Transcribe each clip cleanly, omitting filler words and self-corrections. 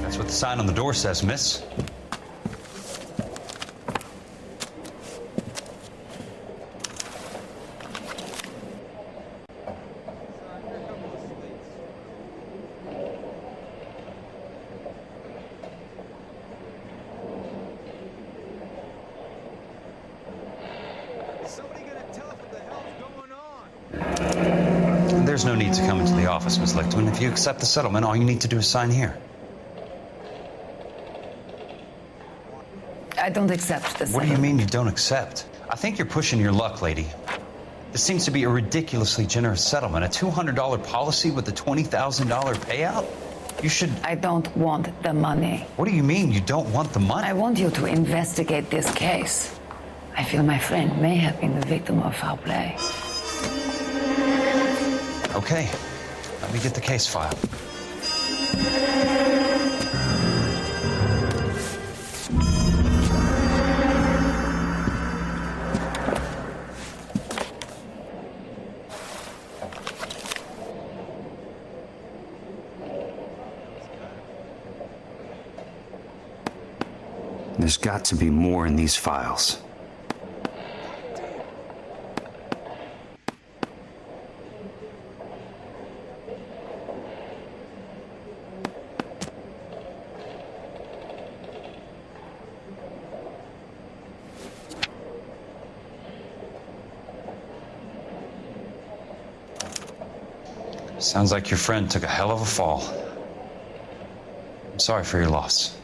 That's what the sign on the door says, miss. There's no need to come into the office, Miss Lichtman. If you accept the settlement, all you need to do is sign here. I don't accept this. What do you mean you don't accept? I think you're pushing your luck, lady. This seems to be a ridiculously generous settlement. A $200 policy with a $20,000 payout? You should... I don't want the money. What do you mean you don't want the money? I want you to investigate this case. I feel my friend may have been the victim of foul play. Okay, let me get the case file. There's got to be more in these files. Sounds like your friend took a hell of a fall. I'm sorry for your loss.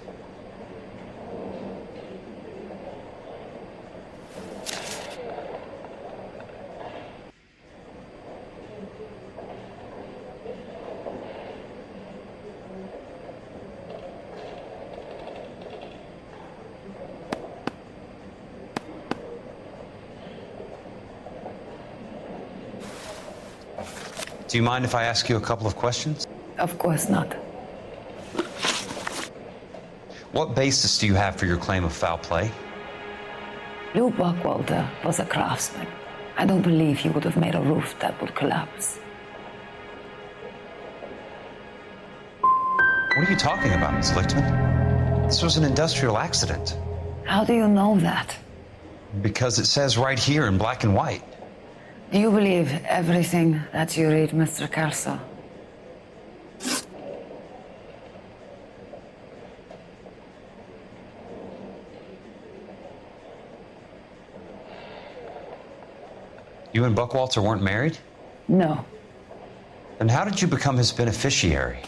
Do you mind if I ask you a couple of questions? Of course not. What basis do you have for your claim of foul play? Lou Buckwalter was a craftsman. I don't believe he would have made a roof that would collapse. What are you talking about, Miss Lichtman? This was an industrial accident. How do you know that? Because it says right here in black and white. Do you believe everything that you read, Mr. Kelso? You and Buckwalter weren't married? No. Then how did you become his beneficiary?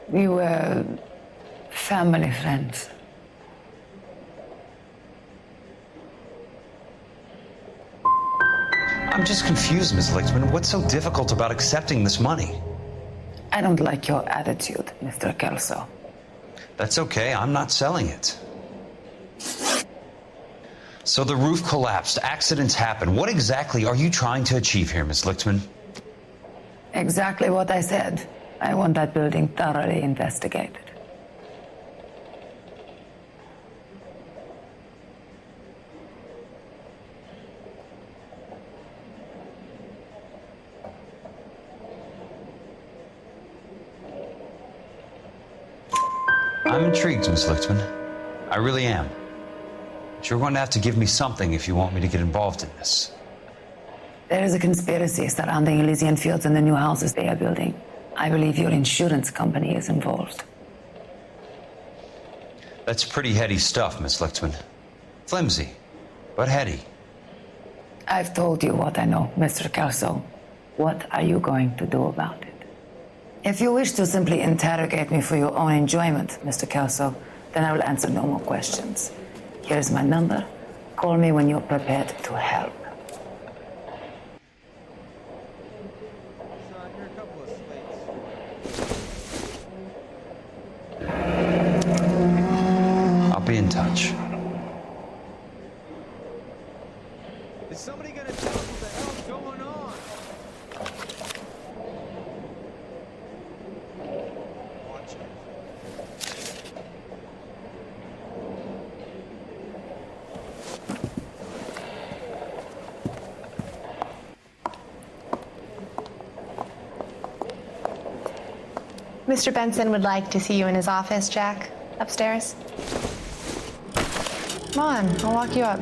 We were family friends. I'm just confused, Miss Lichtman. What's so difficult about accepting this money? I don't like your attitude, Mr. Kelso. That's okay. I'm not selling it. So the roof collapsed. Accidents happen. What exactly are you trying to achieve here, Miss Lichtman? Exactly what I said. I want that building thoroughly investigated. I'm intrigued, Miss Lichtman. I really am. But you're going to have to give me something if you want me to get involved in this. There is a conspiracy surrounding Elysian Fields and the new houses they are building. I believe your insurance company is involved. That's pretty heady stuff, Miss Lichtman. Flimsy, but heady. I've told you what I know, Mr. Kelso. What are you going to do about it? If you wish to simply interrogate me for your own enjoyment, Mr. Kelso, then I will answer no more questions. Here is my number. Call me when you're prepared to help. I'll be in touch. Is somebody gonna tell us what the hell's going on? Watch it. Mr. Benson would like to see you in his office, Jack. Upstairs. Come on, I'll walk you up.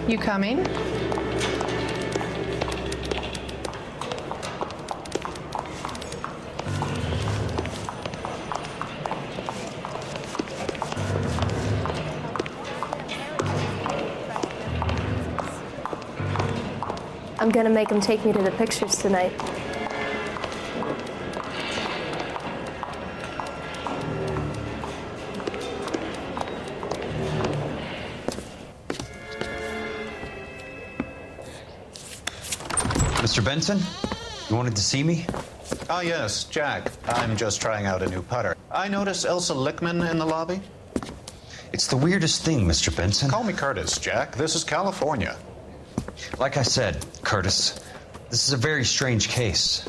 You coming? I'm gonna make him take me to the pictures tonight. Mr. Benson, you wanted to see me? Ah, yes, Jack. I'm just trying out a new putter. I noticed Elsa Lickman in the lobby. It's the weirdest thing, Mr. Benson. Call me Curtis, Jack. This is California. Like I said, Curtis, this is a very strange case.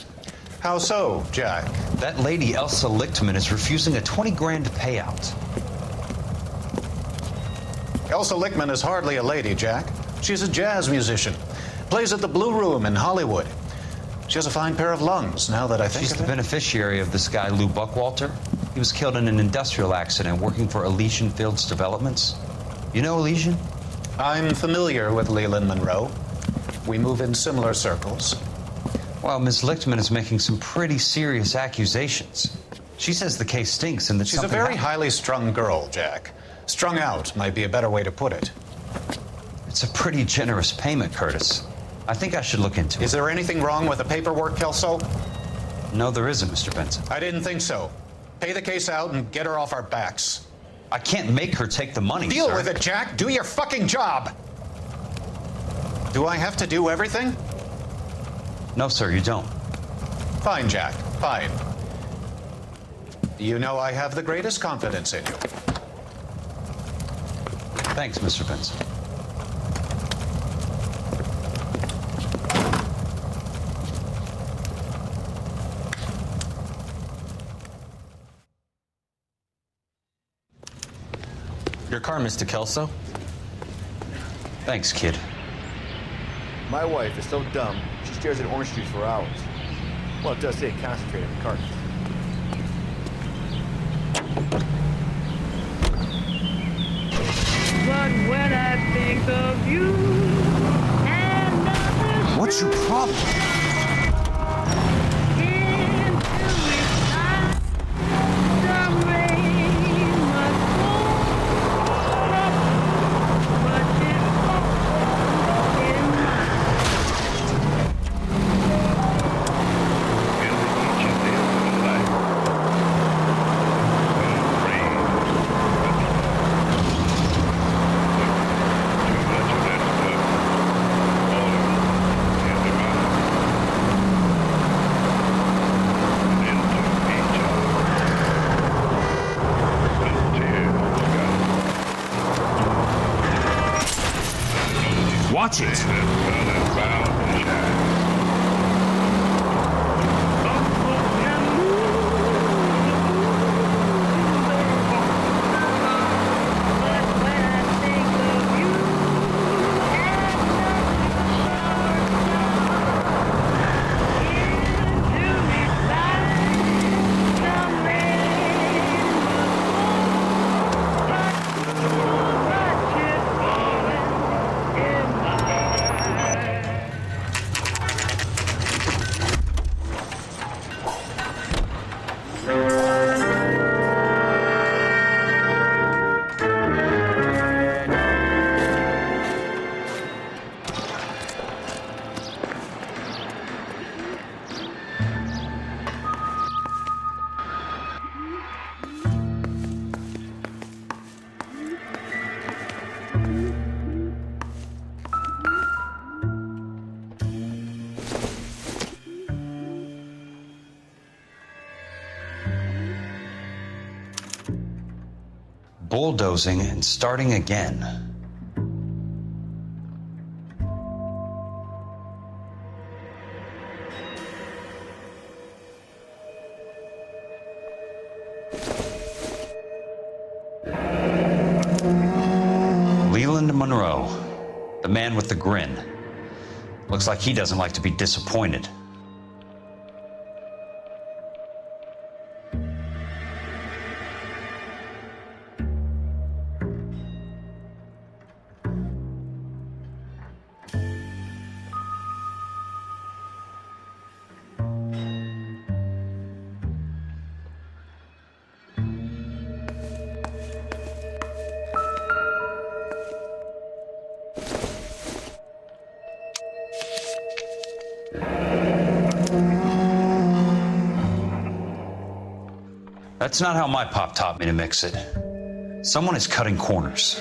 How so, Jack? That lady, Elsa Lichtman, is refusing a 20 grand payout. Elsa Lickman is hardly a lady, Jack. She's a jazz musician. Plays at the Blue Room in Hollywood. She has a fine pair of lungs, now that I think She's of the it. beneficiary of this guy, Lou Buckwalter. He was killed in an industrial accident working for Elysian Fields Developments. You know Elysian? I'm familiar with Leland Monroe. We move in similar circles. Well, Ms. Lichtman is making some pretty serious accusations. She says the case stinks and that She's a something very happened. highly strung girl, Jack. Strung out might be a better way to put it. It's a pretty generous payment, Curtis. I think I should look into it. Is there anything wrong with the paperwork, Kelso? No, there isn't, Mr. Benson. I didn't think so. Pay the case out and get her off our backs. I can't make her take the money, Deal sir. with it, Jack. Do your fucking job. Do I have to do everything? No, sir, you don't. Fine, Jack. Fine. You know I have the greatest confidence in you. Thanks, Mr. Benson. Your car, Mr. Kelso. Thanks, kid. My wife is so dumb, she stares at orange juice for hours. Well, it does say concentrate in the carton. But when I think of you and others What's your problem? into its eyes, the rain must fall, but it's all in mine. Watch it! Bulldozing and starting again. Monroe, the man with the grin. Looks like he doesn't like to be disappointed. That's not how my pop taught me to mix it. Someone is cutting corners.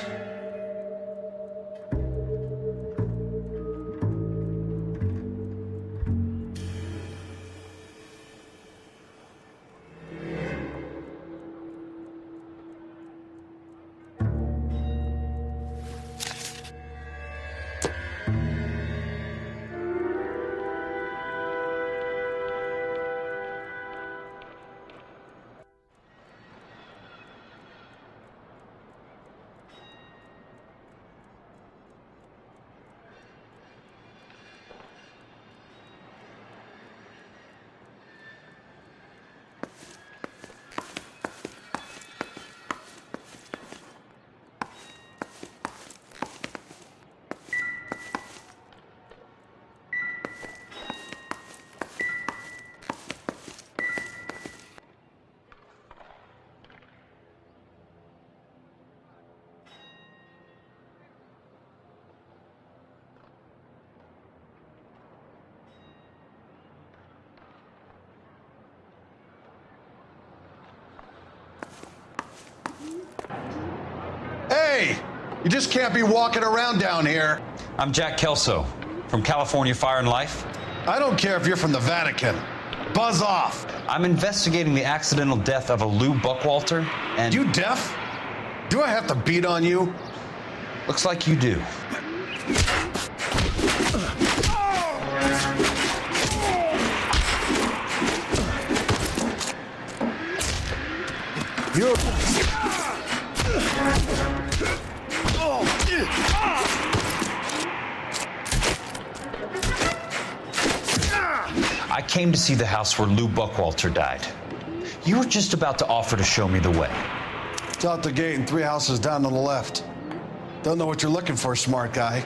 Hey! You just can't be walking around down here. I'm Jack Kelso from California Fire and Life. I don't care if you're from the Vatican. Buzz off. I'm investigating the accidental death of a Lou Buckwalter, and You deaf? Do I have to beat on you? looks like you do. You. I came to see the house where Lou Buckwalter died. You were just about to offer to show me the way. It's out the gate and 3 houses down on the left. Don't know what you're looking for, smart guy.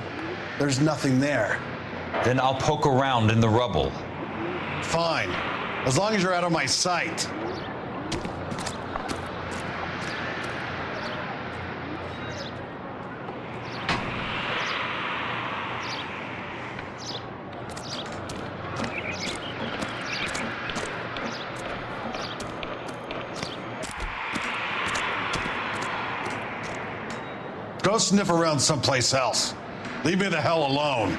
There's nothing there. Then I'll poke around in the rubble. Fine. As long as you're out of my sight. Go sniff around someplace else. Leave me the hell alone.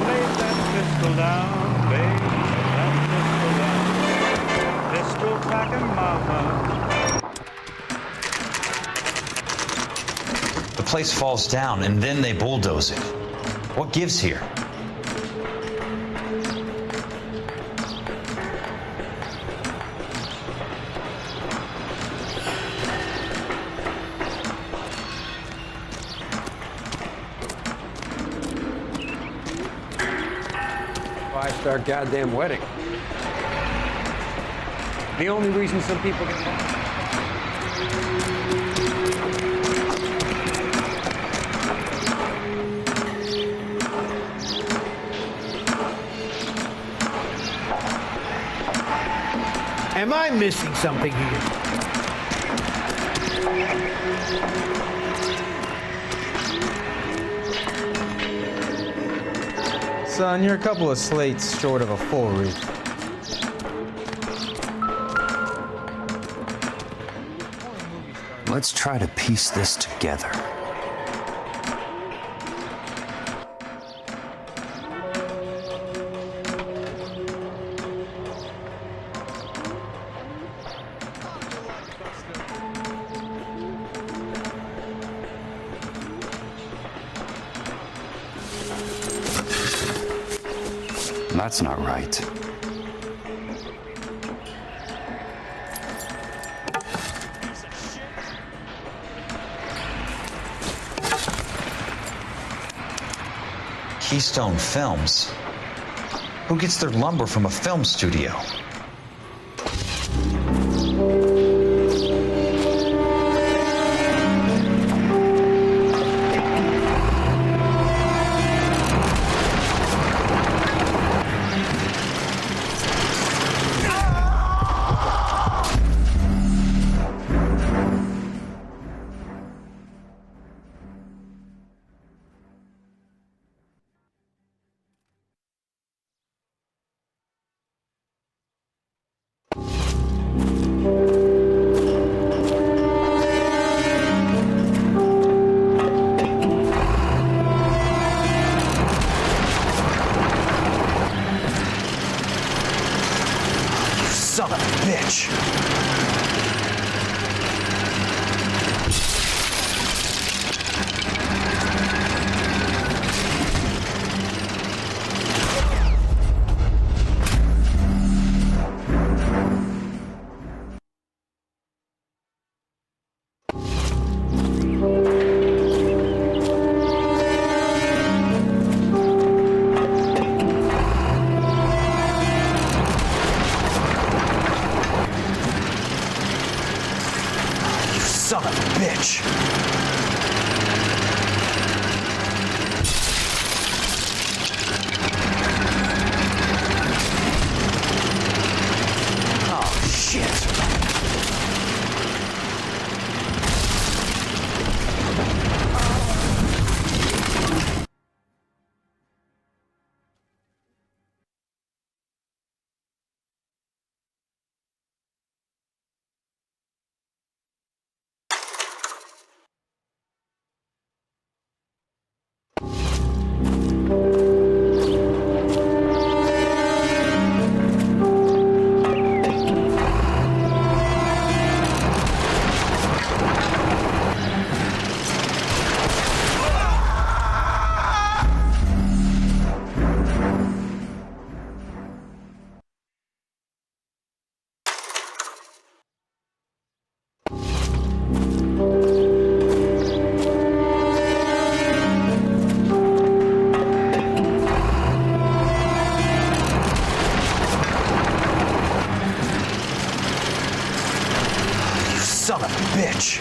Lay that pistol down, lay that pistol down. Pistol packing mama. The place falls down and then they bulldoze it. What gives here? Five-star goddamn wedding. The only reason some people get Am I missing something here? Son, you're a couple of slates short of a full read. Let's try to piece this together. That's not right. Keystone Films? Who gets their lumber from a film studio? Son of a bitch! Son of a bitch! Oh, shit! Son of a bitch!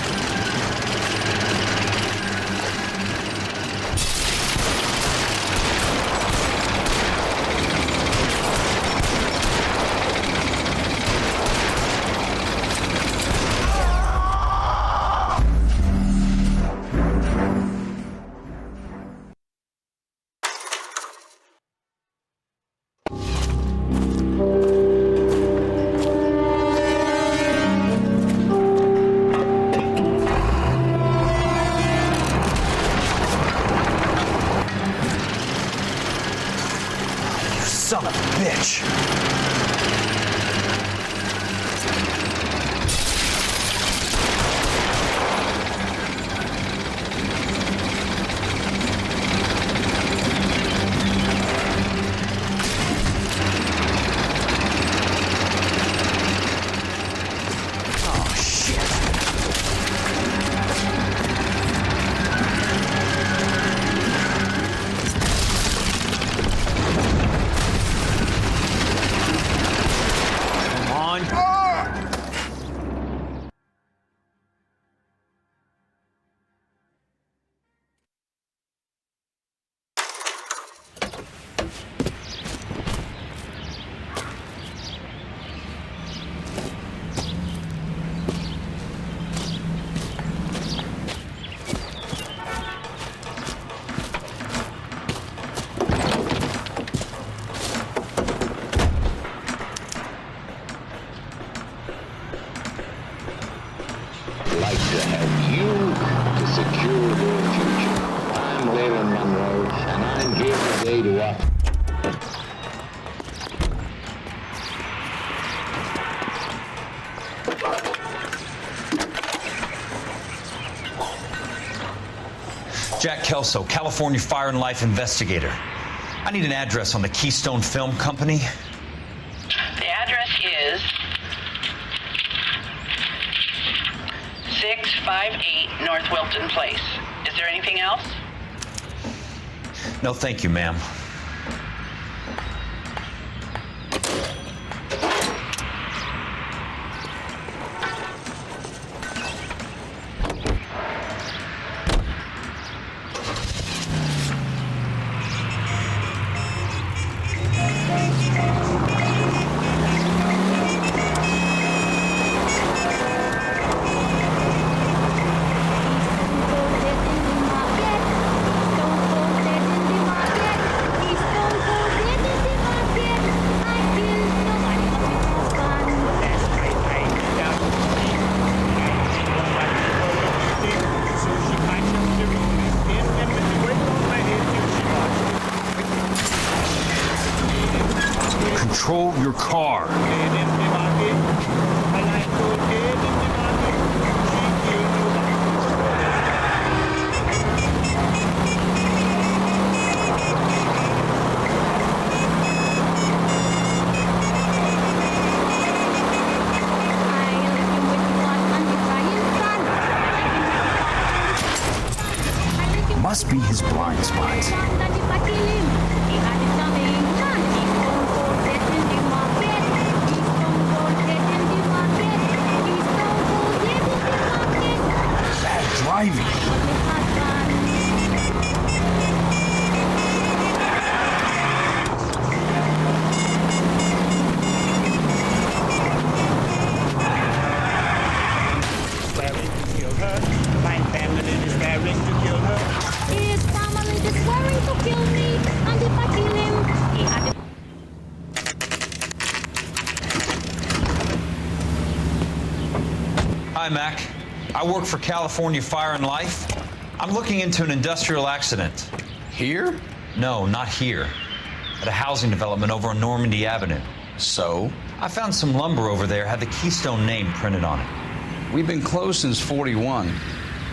Son of a bitch! Oh, shit! Like to help you to secure your future. I'm Leland Monroe, and I'm here today to offer. Jack Kelso, California Fire and Life investigator. I need an address on the Keystone Film Company. The address is 658 North Wilton Place. Is there anything else? No, thank you, ma'am. Control your car. Must be his blind spot. Bad driving. Swearing to kill her. My family is swearing to kill her. His family is swearing to kill me, and if I kill him, he had Hi, Mac. I work for California Fire and Life. I'm looking into an industrial accident. Here? No, not here. At a housing development over on Normandy Avenue. So? I found some lumber over there, had the Keystone name printed on it. We've been closed since 41.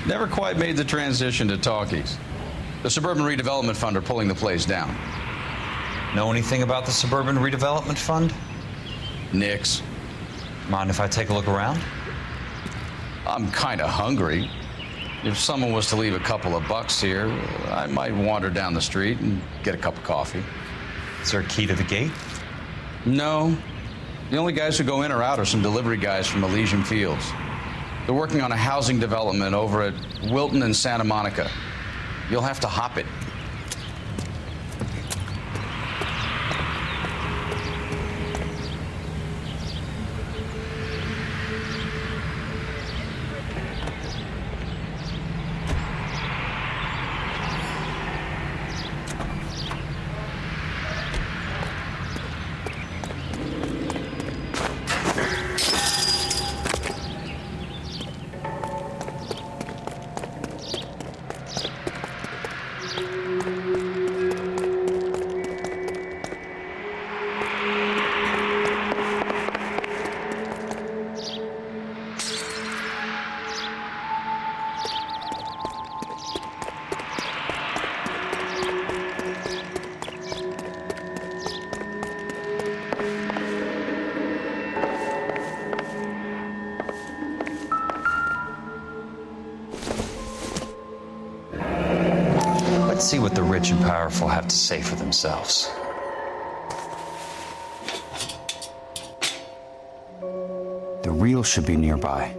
Never quite made the transition to talkies. The Suburban Redevelopment Fund are pulling the place down. Know anything about the Suburban Redevelopment Fund? Nix. Mind if I take a look around? I'm kind of hungry. If someone was to leave a couple of bucks here, I might wander down the street and get a cup of coffee. Is there a key to the gate? No. The only guys who go in or out are some delivery guys from Elysian Fields. They're working on a housing development over at Wilton and Santa Monica. You'll have to hop it. Let's see what the rich and powerful have to say for themselves. The real should be nearby.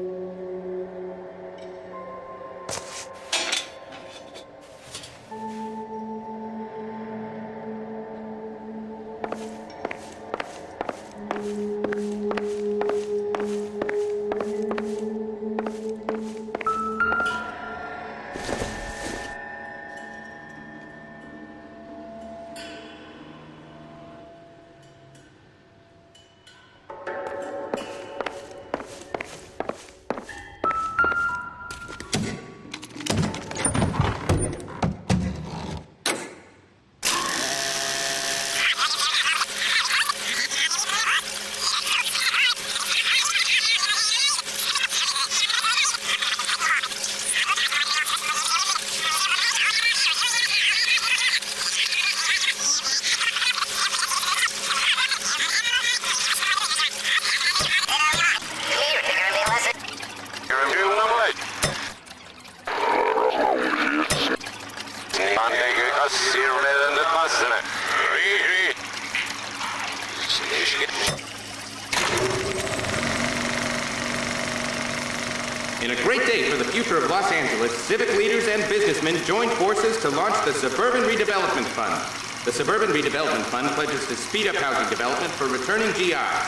future of Los Angeles, civic leaders and businessmen joined forces to launch the Suburban Redevelopment Fund. The Suburban Redevelopment Fund pledges to speed up housing development for returning GIs.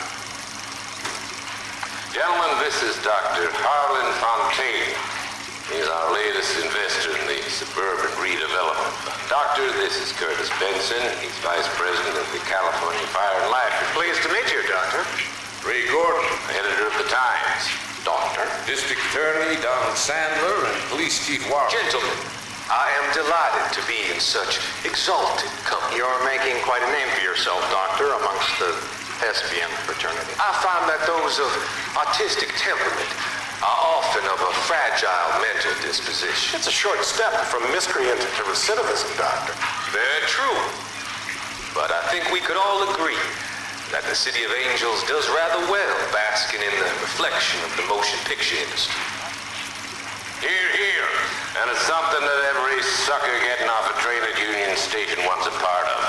Gentlemen, this is Dr. Harlan Fontaine. He's our latest investor in the Suburban Redevelopment Fund. Doctor, this is Curtis Benson. He's Vice President of the California Fire and Life. Pleased to meet you, Doctor. Ray Gordon, editor of the Times. Doctor. District Attorney Donald Sandler and Police Chief Warren. Gentlemen, I am delighted to be in such exalted company. You're making quite a name for yourself, Doctor, amongst the thespian fraternity. I find that those of artistic temperament are often of a fragile mental disposition. It's a short step from miscreant to recidivism, Doctor. Very true. But I think we could all agree that the City of Angels does rather well basking in the reflection of the motion picture industry. Hear, hear. And it's something that every sucker getting off a train at Union Station wants a part of.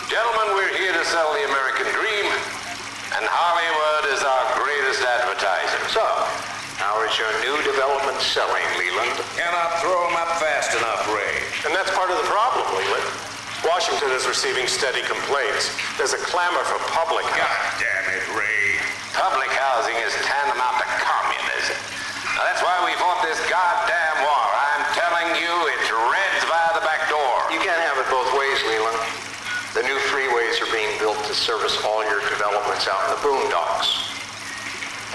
Gentlemen, we're here to sell the American dream, and Hollywood is our greatest advertiser. So, how is your new development selling, Leland? Cannot throw them up fast enough, Ray. And that's part of the problem, Leland. Washington is receiving steady complaints. There's a clamor for public housing. God damn it, Ray. Public housing is tantamount to communism. Now, that's why we fought this goddamn war. I'm telling you, it's Reds via the back door. You can't have it both ways, Leland. The new freeways are being built to service all your developments out in the boondocks.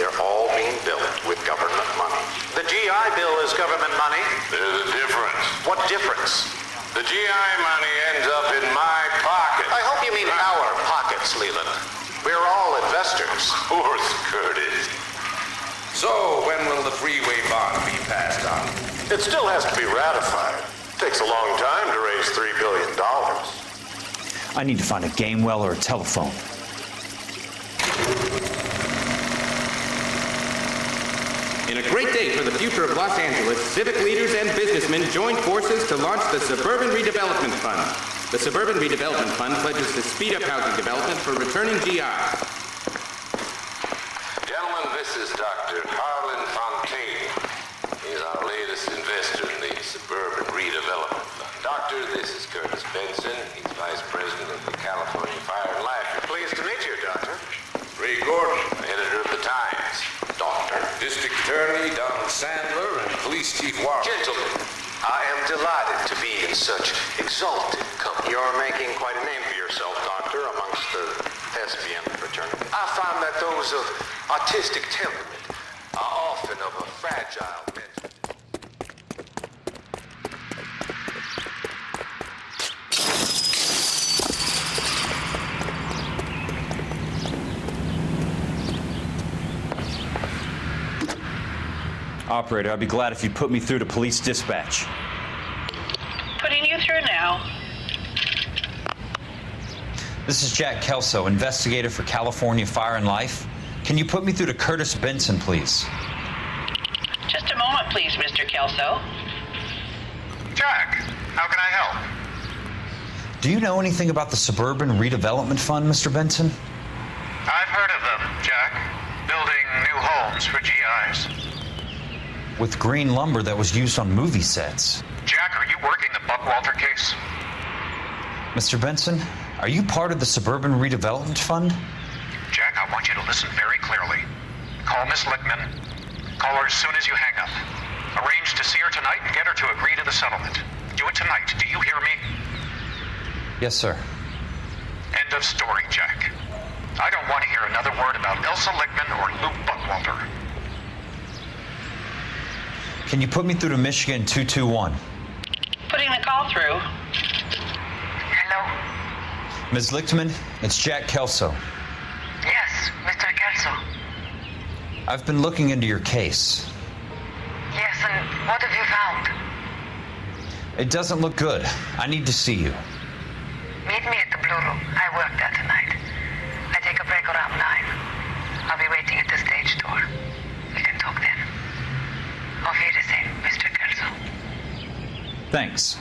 They're all being built with government money. The GI Bill is government money. There's a difference. What difference? The GI money ends up in my pocket. I hope you mean our pockets, Leland. We're all investors. Of course, Curtis. So, when will the freeway bond be passed on? It still has to be ratified. Takes a long time to raise $3 billion. I need to find a game well or a telephone. In a great day for the future of Los Angeles, civic leaders and businessmen joined forces to launch the Suburban Redevelopment Fund. The Suburban Redevelopment Fund pledges to speed up housing development for returning GIs. Gentlemen, this is Dr. Harlan Fontaine. He's our latest investor in the Suburban Redevelopment Fund. Doctor, this is Curtis Benson. He's Vice President of the California Fire and Life. Pleased to meet you, Doctor. Ray Gordon, editor of the Times. Doctor. District Attorney Donald Sandler and Police Chief Warren. Gentlemen, I am delighted to be in such exalted company. You're making quite a name for yourself, Doctor, amongst the thespian fraternity. I find that those of artistic temperament are often of a fragile mental. Operator, I'd be glad if you'd put me through to police dispatch. Putting you through now. This is Jack Kelso, investigator for California Fire and Life. Can you put me through to Curtis Benson, please? Just a moment, please, Mr. Kelso. Jack, how can I help? Do you know anything about the Suburban Redevelopment Fund, Mr. Benson? I've heard of them, Jack. Building new homes for GIs. With green lumber that was used on movie sets. Jack, are you working the Buckwalter case? Mr. Benson, are you part of the Suburban Redevelopment Fund? Jack, I want you to listen very clearly. Call Miss Lickman. Call her as soon as you hang up. Arrange to see her tonight and get her to agree to the settlement. Do it tonight. Do you hear me? Yes, sir. End of story, Jack. I don't want to hear another word about Elsa Lickman or Luke Buckwalter. Can you put me through to Michigan 221? Putting the call through. Hello? Ms. Lichtman, it's Jack Kelso. Yes, Mr. Kelso. I've been looking into your case. Yes, and what have you found? It doesn't look good. I need to see you. Meet me at the Blue Room. I work there tonight. I take a break around 9. I'll be waiting at the stage door. We can talk then. Auf Wiedersehen, Mr. Kelso. Thanks.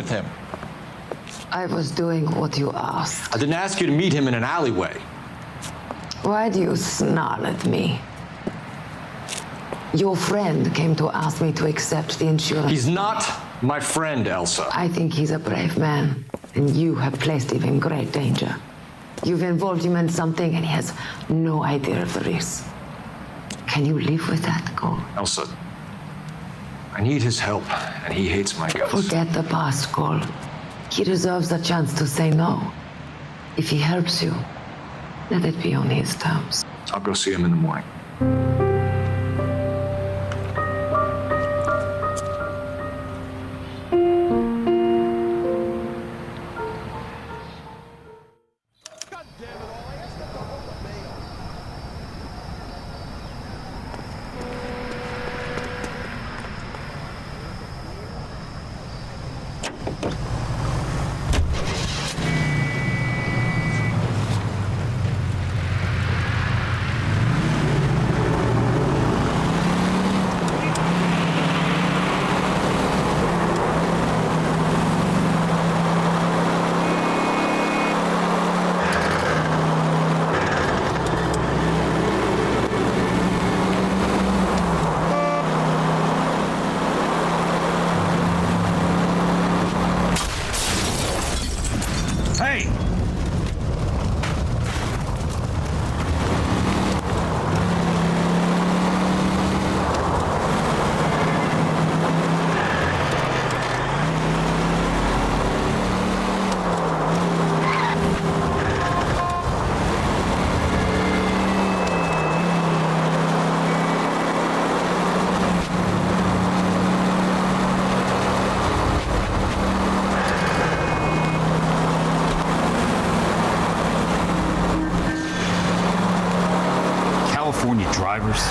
with him? I was doing what you asked. I didn't ask you to meet him in an alleyway. Why do you snarl at me? Your friend came to ask me to accept the insurance. He's not my friend, Elsa. I think he's a brave man, and you have placed him in great danger. You've involved him in something, and he has no idea of the risk. Can you live with that, Cole? Elsa, I need his help, and he hates my guts. Forget the past, Cole. He deserves a chance to say no. If he helps you, let it be on his terms. I'll go see him in the morning. California drivers.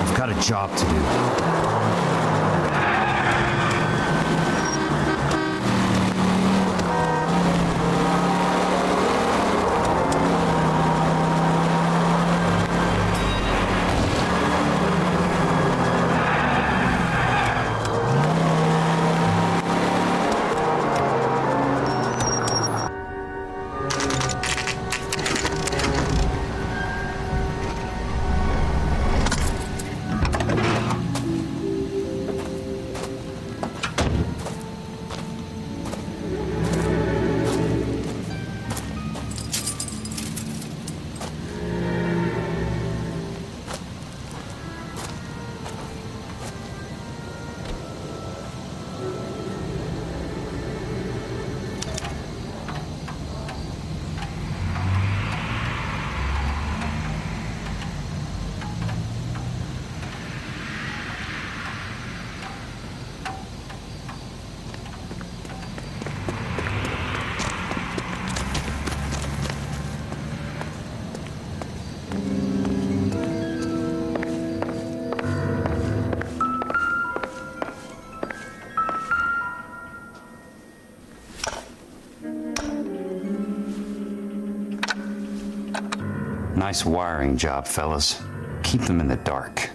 I've got a job to do. Nice wiring job, fellas. Keep them in the dark.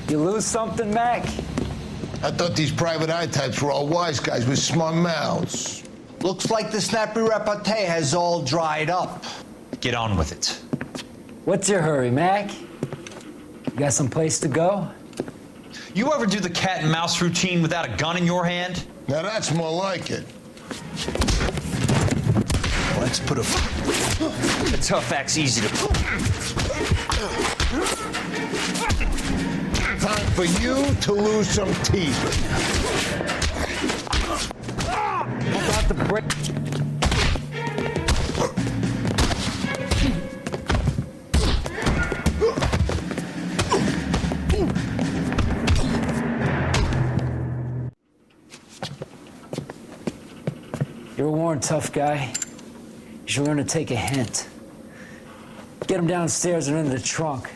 You lose something, Mac? I thought these private eye types were all wise guys with smart mouths. Looks like the snappy repartee has all dried up. Get on with it. What's your hurry, Mac? You got some place to go? You ever do the cat and mouse routine without a gun in your hand? Now that's more like it. to... The tough act's easy to... Time for you to lose some teeth. About the break. You were warned, tough guy. You should learn to take a hint. Get him downstairs and into the trunk.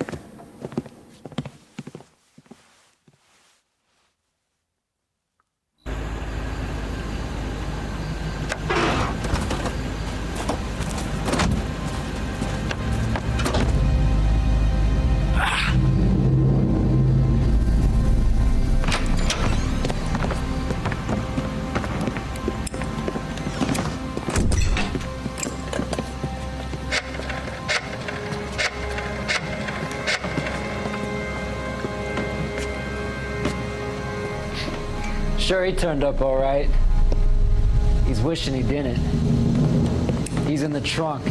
Sure, he turned up all right. He's wishing he didn't. He's in the trunk.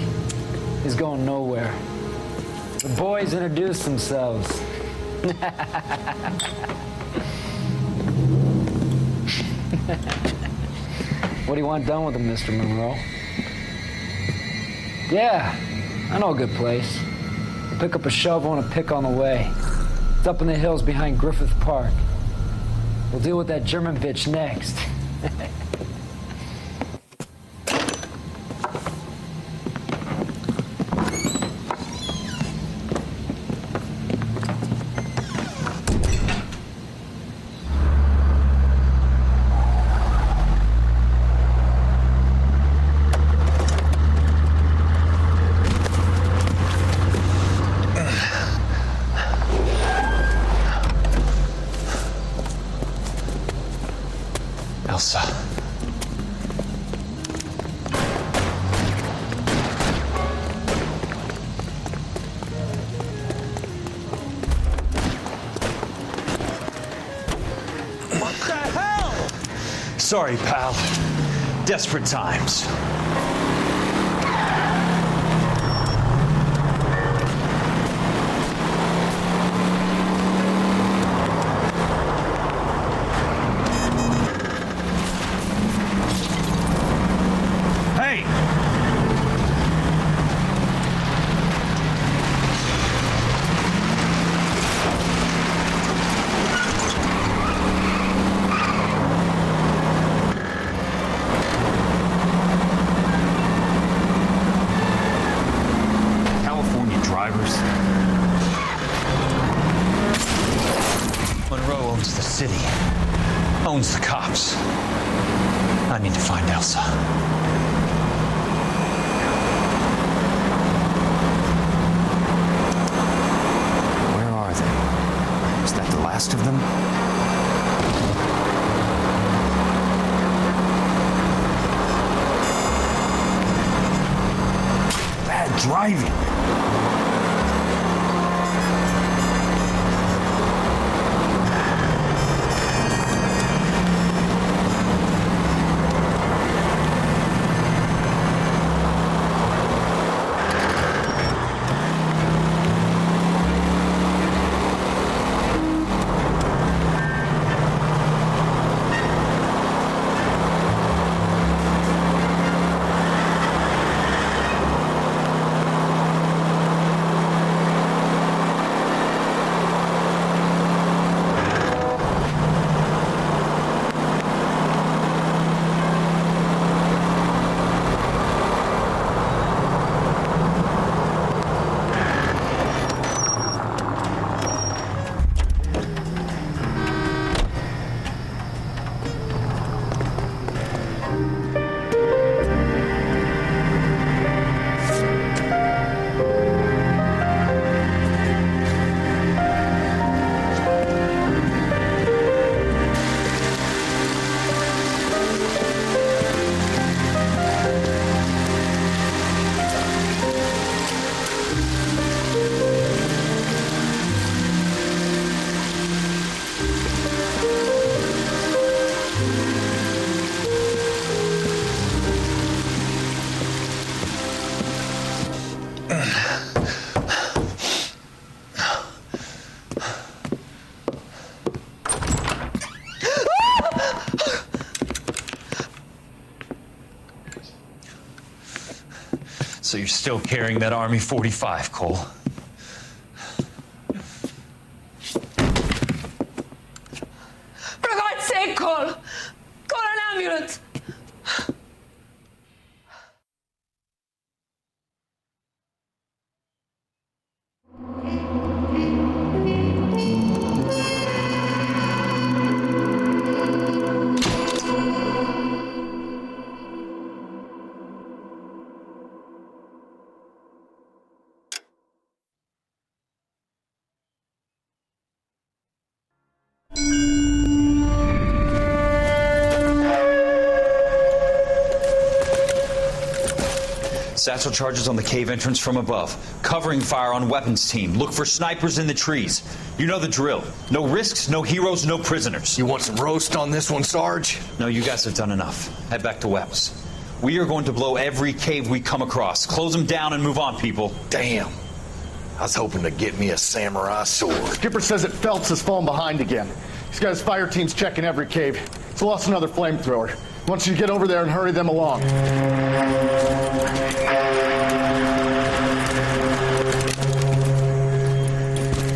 He's going nowhere. The boys introduced themselves. What do you want done with him, Mr. Monroe? Yeah, I know a good place. We'll pick up a shovel and a pick on the way. It's up in the hills behind Griffith Park. We'll deal with that German bitch next. Elsa. What the hell? Sorry, pal. Desperate times. Monroe owns the city, owns the cops. I need to find Elsa. Where are they? Is that the last of them? Bad driving. So you're still carrying that Army 45, Cole? For God's sake, Cole! Call an ambulance! Satchel charges on the cave entrance from above. Covering fire on weapons team. Look for snipers in the trees. You know the drill. No risks, no heroes, no prisoners. You want some roast on this one, Sarge? No, you guys have done enough. Head back to Weps. We are going to blow every cave we come across. Close them down and move on, people. Damn. I was hoping to get me a samurai sword. Skipper says that Phelps has fallen behind again. He's got his fire teams checking every cave. He's lost another flamethrower. He wants you to get over there and hurry them along.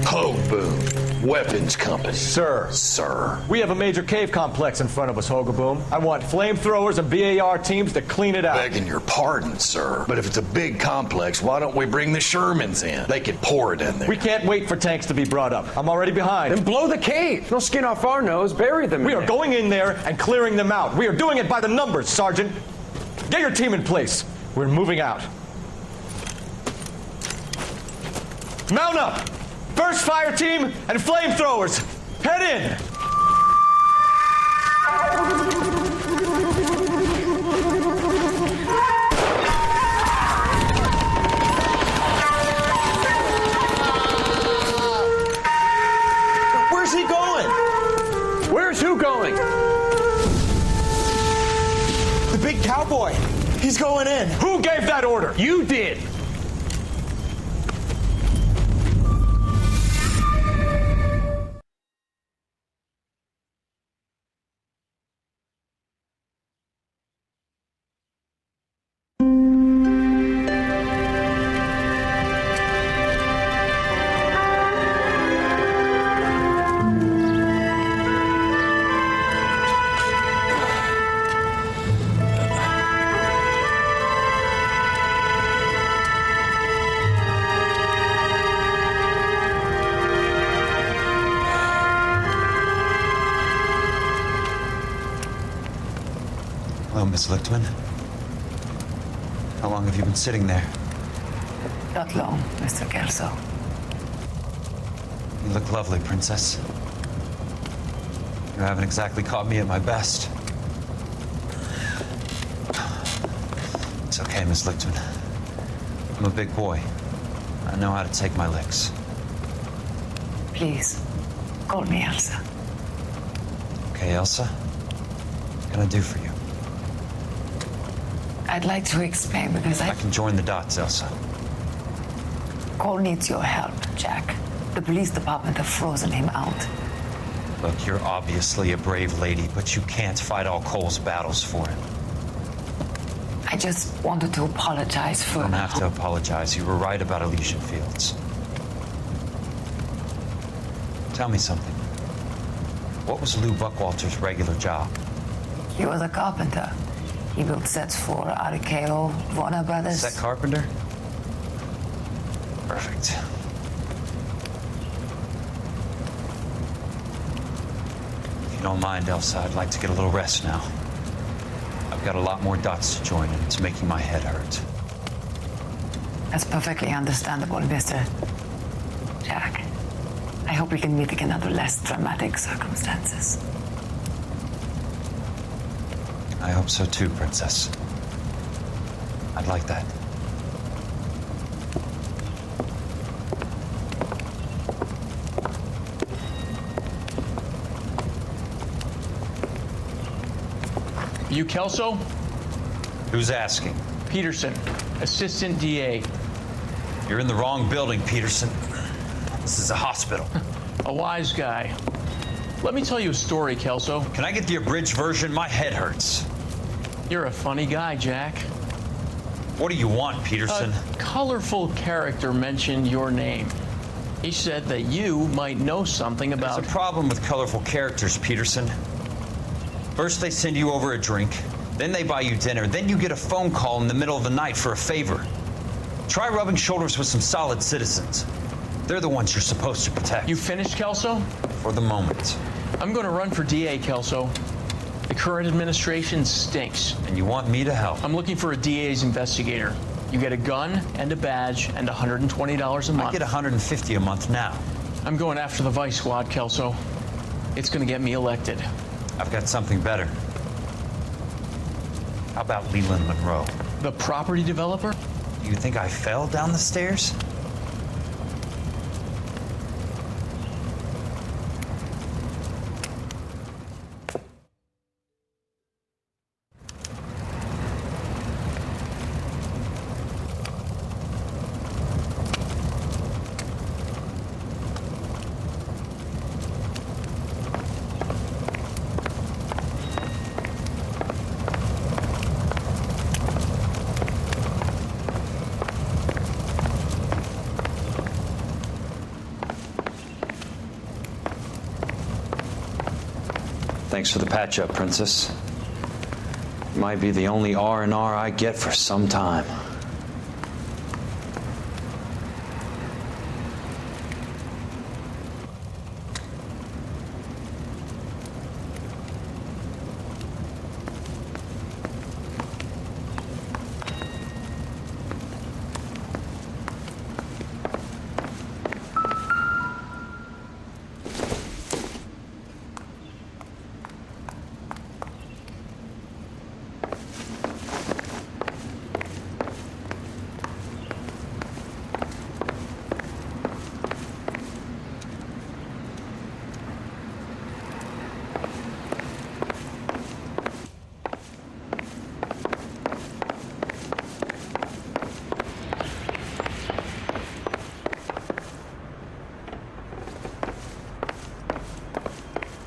Hoboom. Weapons Company. Sir. We have a major cave complex in front of us, Hogaboom. I want flamethrowers and BAR teams to clean it out. Begging your pardon, sir. But if it's a big complex, why don't we bring the Shermans in? They can pour it in there. We can't wait for tanks to be brought up. I'm already behind. Then blow the cave. No skin off our nose. Bury them. We are going in there and clearing them out. We are doing it by the numbers, Sergeant. Get your team in place. We're moving out. Mount up! First fire team and flamethrowers! Head in! Where's he going? Where's who going? The big cowboy. He's going in. Who gave that order? You did. Hello, Miss Lichtman. How long have you been sitting there? Not long, Mr. Kelso. You look lovely, Princess. You haven't exactly caught me at my best. It's okay, Miss Lichtman. I'm a big boy. I know how to take my licks. Please, call me Elsa. Okay, Elsa? What can I do for you? I'd like to explain because I can join the dots, Elsa. Cole needs your help, Jack. The police department have frozen him out. Look, you're obviously a brave lady, but you can't fight all Cole's battles for him. I just wanted to apologize for... You don't have to apologize. You were right about Elysian Fields. Tell me something. What was Lou Buckwalter's regular job? He was a carpenter. He built sets for RKO, Warner Brothers. Set carpenter? Perfect. If you don't mind, Elsa, I'd like to get a little rest now. I've got a lot more dots to join, and it's making my head hurt. That's perfectly understandable, Mr. Jack. I hope we can meet again under less dramatic circumstances. I hope so too, Princess. I'd like that. You Kelso? Who's asking? Peterson, Assistant DA. You're in the wrong building, Peterson. This is a hospital. A wise guy. Let me tell you a story, Kelso. Can I get the abridged version? My head hurts. You're a funny guy, Jack. What do you want, Peterson? A colorful character mentioned your name. He said that you might know something about... There's a problem with colorful characters, Peterson. First they send you over a drink, then they buy you dinner, then you get a phone call in the middle of the night for a favor. Try rubbing shoulders with some solid citizens. They're the ones you're supposed to protect. You finished, Kelso? For the moment. I'm going to run for DA, Kelso. The current administration stinks. And you want me to help? I'm looking for a DA's investigator. You get a gun and a badge and $120 a month. I get $150 a month now. I'm going after the Vice Squad, Kelso. It's going to get me elected. I've got something better. How about Leland Monroe? The property developer? Do you think I fell down the stairs? Thanks for the patch-up, Princess. Might be the only R&R I get for some time.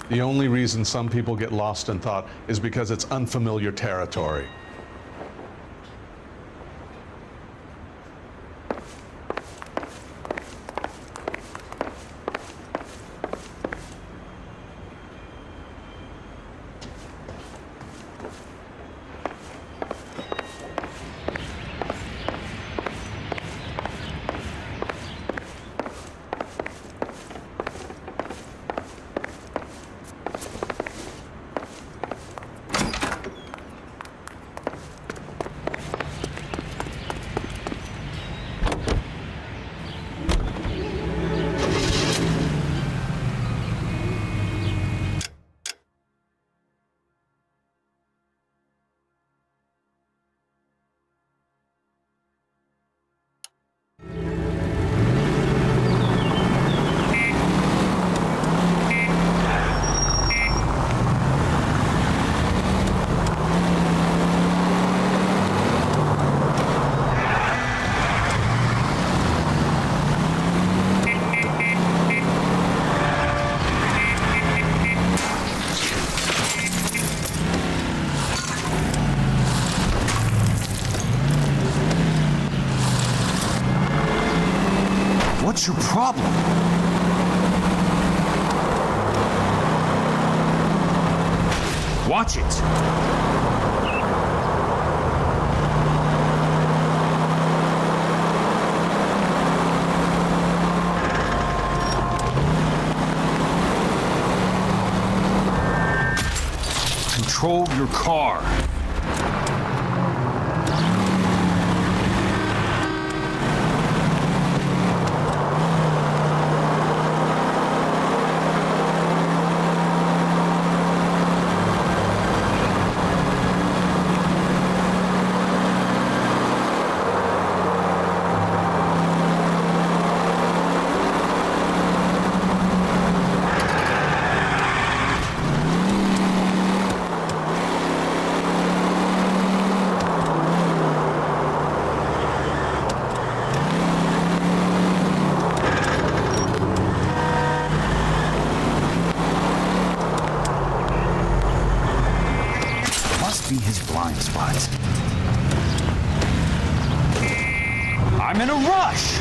The only reason some people get lost in thought is because it's unfamiliar territory. What's your problem? Watch it! Control your car. I'm in a rush!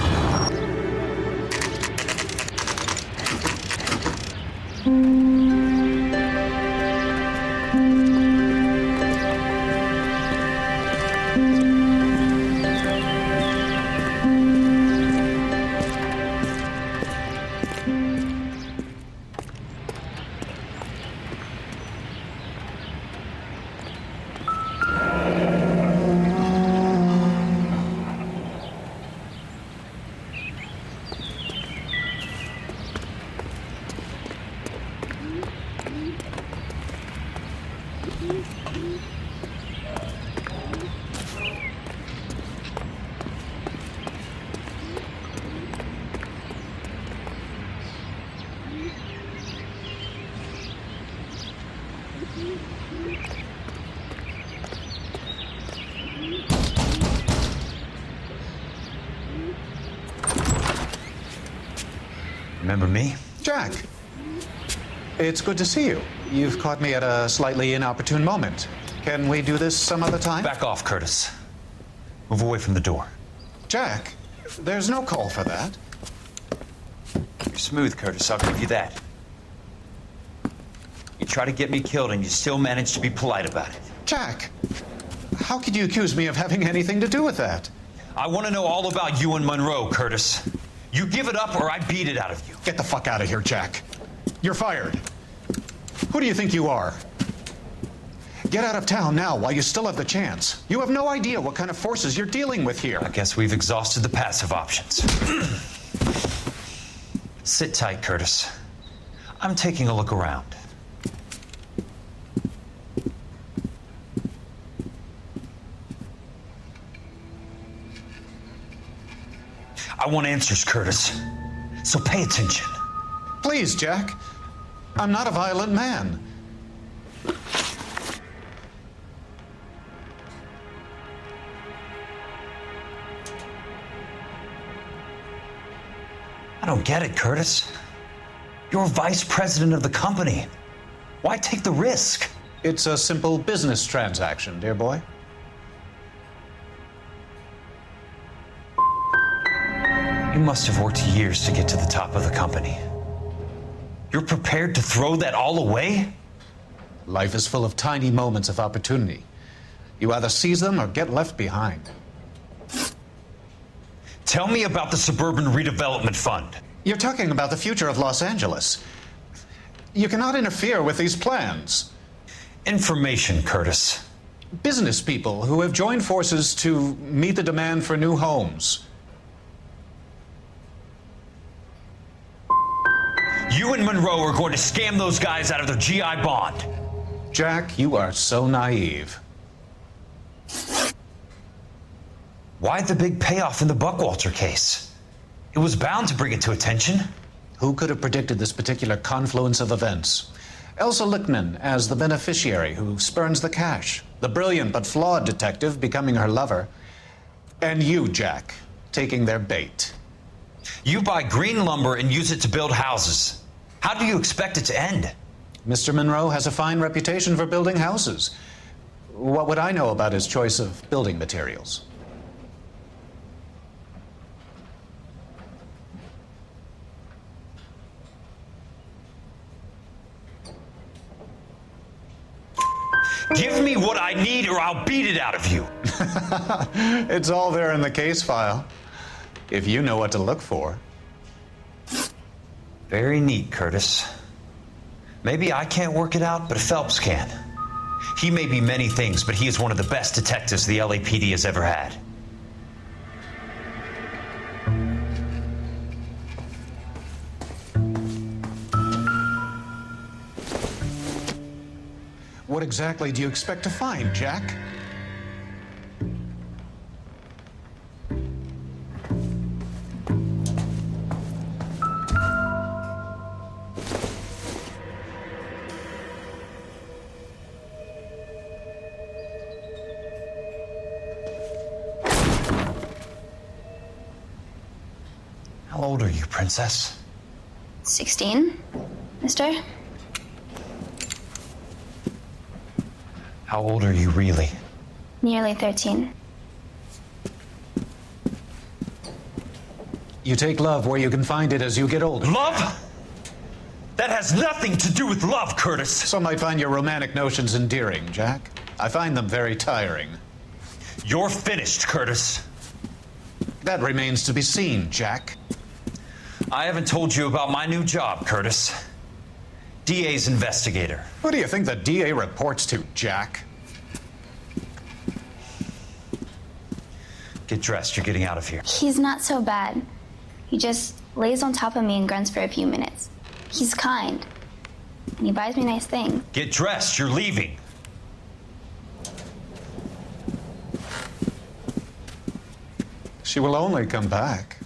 Remember me? Jack. It's good to see you. You've caught me at a slightly inopportune moment. Can we do this some other time? Back off, Curtis. Move away from the door. Jack, there's no call for that. You're smooth, Curtis. I'll give you that. You try to get me killed and you still manage to be polite about it. Jack, how could you accuse me of having anything to do with that? I want to know all about you and Monroe, Curtis. You give it up or I beat it out of you. Get the fuck out of here, Jack. You're fired. Who do you think you are? Get out of town now while you still have the chance. You have no idea what kind of forces you're dealing with here. I guess we've exhausted the passive options. Sit tight, Curtis. I'm taking a look around. I want answers, Curtis. So pay attention. Please, Jack. I'm not a violent man. I don't get it, Curtis. You're vice president of the company. Why take the risk? It's a simple business transaction, dear boy. You must have worked years to get to the top of the company. You're prepared to throw that all away? Life is full of tiny moments of opportunity. You either seize them or get left behind. Tell me about the Suburban Redevelopment Fund. You're talking about the future of Los Angeles. You cannot interfere with these plans. Information, Curtis. Business people who have joined forces to meet the demand for new homes. You and Monroe are going to scam those guys out of their GI bond. Jack, you are so naive. Why the big payoff in the Buckwalter case? It was bound to bring it to attention. Who could have predicted this particular confluence of events? Elsa Lichtman as the beneficiary who spurns the cash, the brilliant but flawed detective becoming her lover, and you, Jack, taking their bait. You buy green lumber and use it to build houses. How do you expect it to end? Mr. Monroe has a fine reputation for building houses. What would I know about his choice of building materials? Give me what I need or I'll beat it out of you. It's all there in the case file, if you know what to look for. Very neat, Curtis. Maybe I can't work it out, but Phelps can. He may be many things, but he is one of the best detectives the LAPD has ever had. What exactly do you expect to find, Jack? How old are you, Princess? 16, mister? How old are you really? Nearly 13. You take love where you can find it as you get older. Love? That has nothing to do with love, Curtis. Some might find your romantic notions endearing, Jack. I find them very tiring. You're finished, Curtis. That remains to be seen, Jack. I haven't told you about my new job, Curtis. DA's investigator. Who do you think the DA reports to, Jack? Get dressed, you're getting out of here. He's not so bad. He just lays on top of me and grunts for a few minutes. He's kind. And he buys me nice things. Get dressed, you're leaving. She will only come back.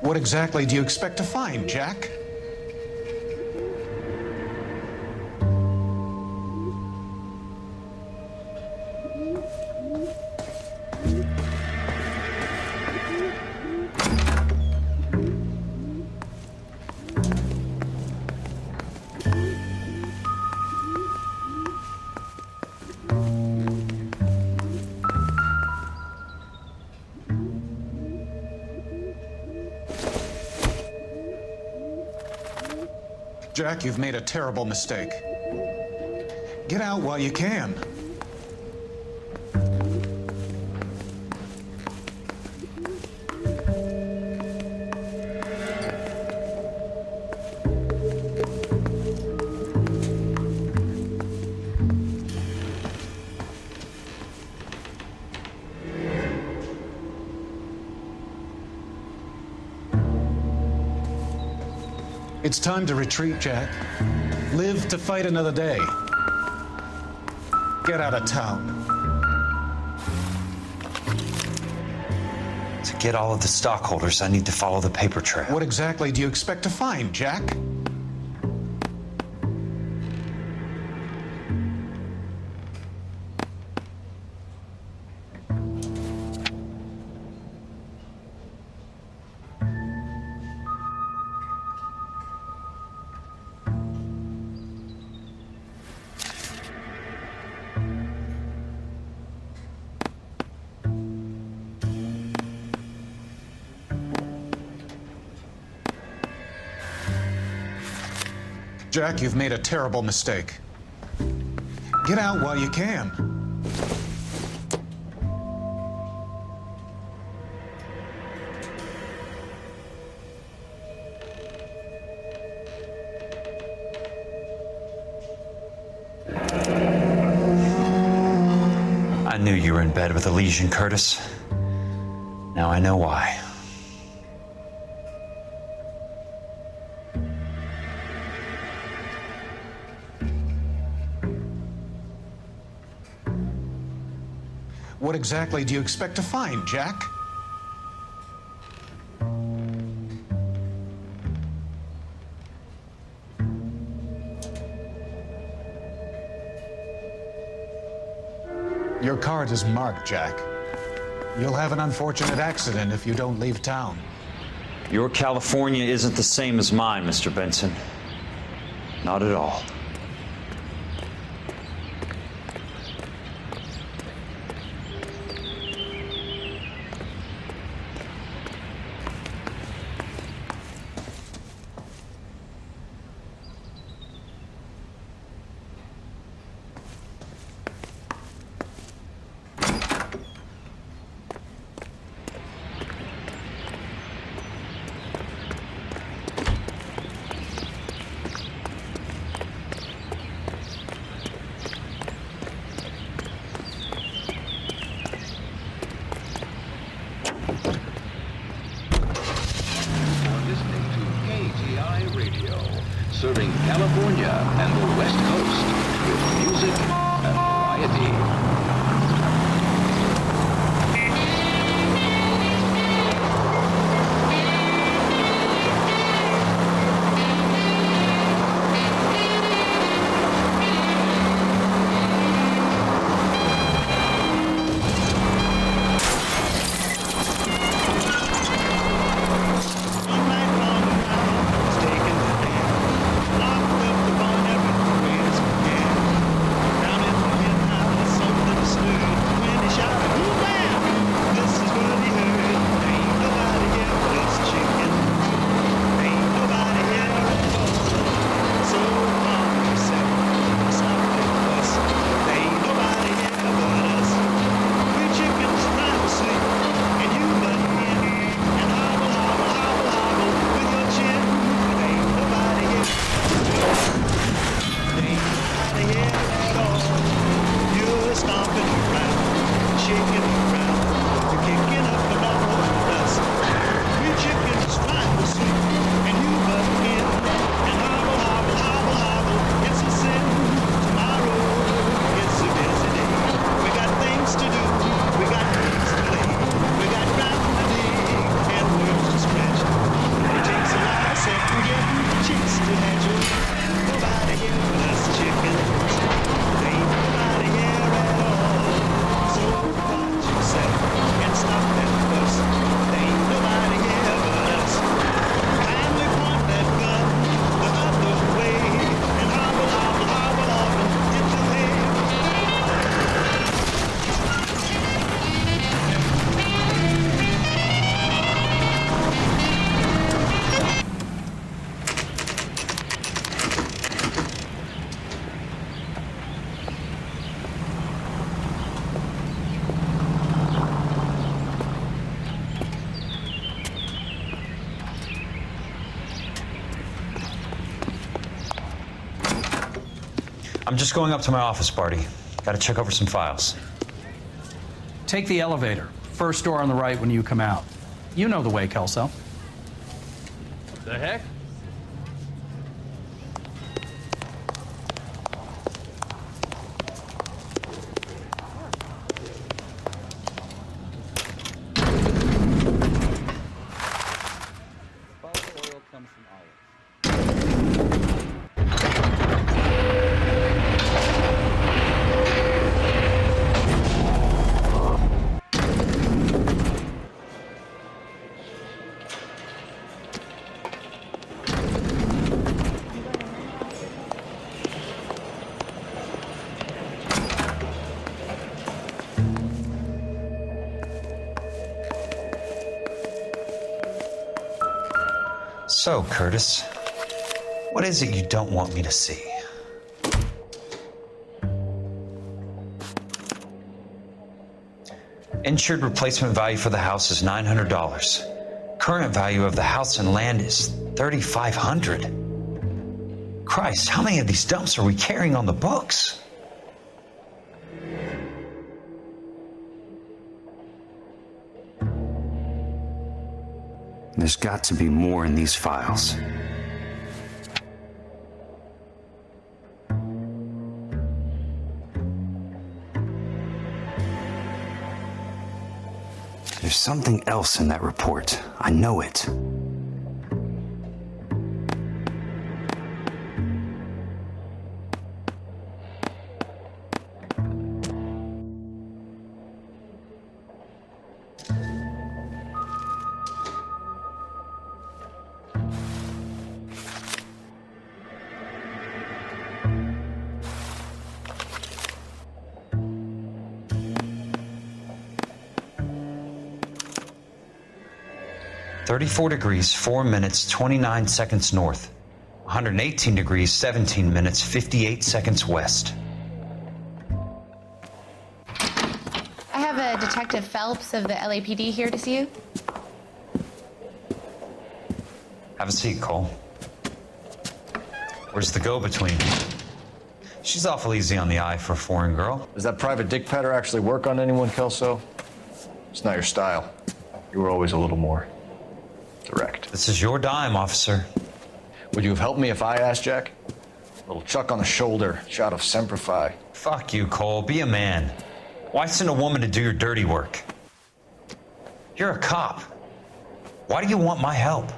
What exactly do you expect to find, Jack? Jack, you've made a terrible mistake. Get out while you can. It's time to retreat, Jack. Live to fight another day. Get out of town. To get all of the stockholders, I need to follow the paper trail. What exactly do you expect to find, Jack? Jack, you've made a terrible mistake. Get out while you can. I knew you were in bed with a lesion, Curtis. Now I know why. What exactly do you expect to find, Jack? Your card is marked, Jack. You'll have an unfortunate accident if you don't leave town. Your California isn't the same as mine, Mr. Benson. Not at all. serving California and the West Coast with music and variety. I'm just going up to my office, Barty. Gotta check over some files. Take the elevator. First door on the right when you come out. You know the way, Kelso. The heck? Oil comes from olives. So, Curtis, what is it you don't want me to see? Insured replacement value for the house is $900. Current value of the house and land is $3,500. Christ, how many of these dumps are we carrying on the books? There's got to be more in these files. There's something else in that report. I know it. $34 degrees, 4 minutes, 29 seconds north. 118 degrees, 17 minutes, 58 seconds west. I have a Detective Phelps of the LAPD here to see you. Have a seat, Cole. Where's the go-between? She's awful easy on the eye for a foreign girl. Does that private dick patter actually work on anyone, Kelso? It's not your style. You were always a little more direct. This is your dime, officer. Would you have helped me if I asked, Jack? A little chuck on the shoulder, shot of Semper Fi. Fuck you, Cole. Be a man. Why send a woman to do your dirty work? You're a cop. Why do you want my help?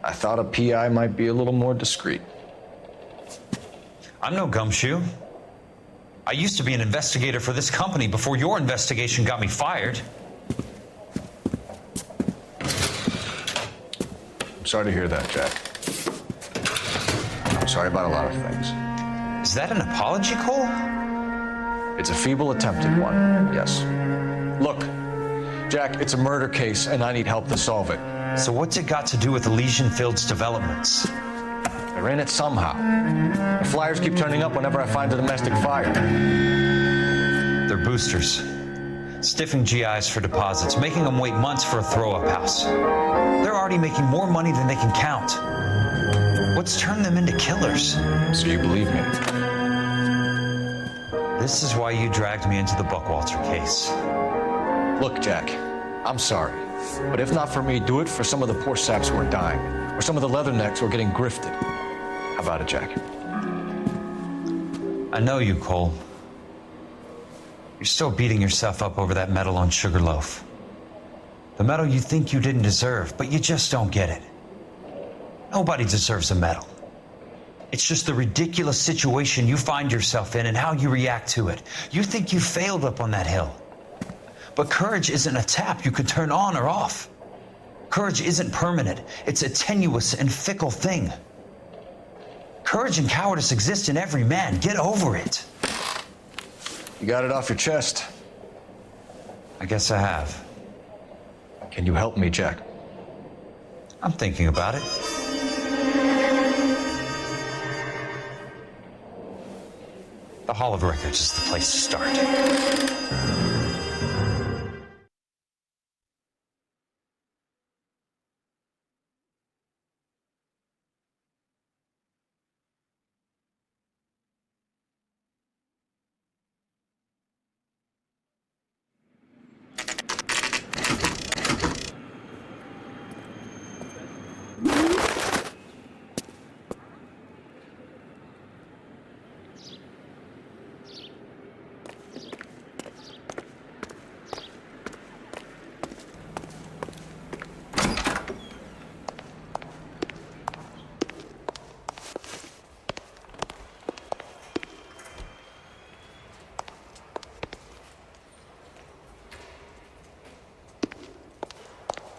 I thought a PI might be a little more discreet. I'm no gumshoe. I used to be an investigator for this company before your investigation got me fired. I'm sorry to hear that, Jack. I'm sorry about a lot of things. Is that an apology, Cole? It's a feeble attempted one, yes. Look, Jack, it's a murder case and I need help to solve it. So what's it got to do with Elysian Fields developments? They're in it somehow. The flyers keep turning up whenever I find a domestic fire. They're boosters. Stiffing GIs for deposits, making them wait months for a throw-up house. They're already making more money than they can count. What's turned them into killers? So you believe me? This is why you dragged me into the Buckwalter case. Look, Jack, I'm sorry. But if not for me, do it for some of the poor saps who are dying, or some of the leathernecks who are getting grifted. How about it, Jack? I know you, Cole. You're still beating yourself up over that medal on Sugarloaf. The medal you think you didn't deserve, but you just don't get it. Nobody deserves a medal. It's just the ridiculous situation you find yourself in and how you react to it. You think you failed up on that hill. But courage isn't a tap you can turn on or off. Courage isn't permanent. It's a tenuous and fickle thing. Courage and cowardice exist in every man. Get over it. You got it off your chest. I guess I have. Can you help me, Jack? I'm thinking about it. The Hall of Records is the place to start.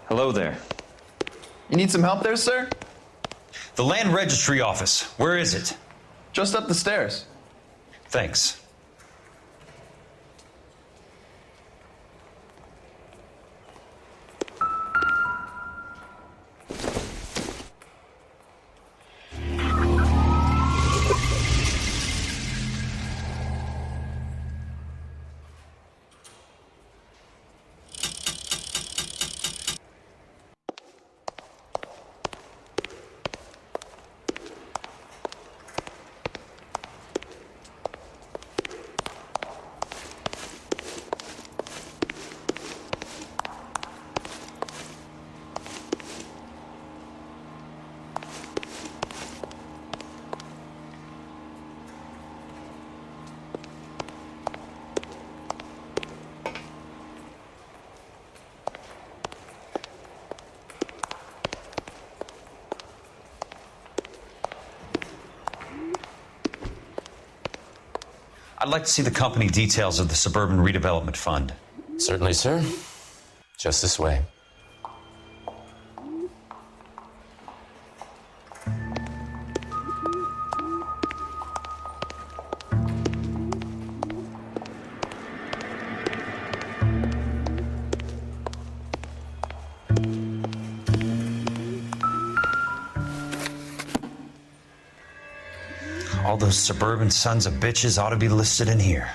Hello there. You need some help there, sir? The Land Registry Office. Where is it? Just up the stairs. Thanks. I'd like to see the company details of the Suburban Redevelopment Fund. Certainly, sir. Just this way. All those suburban sons of bitches ought to be listed in here.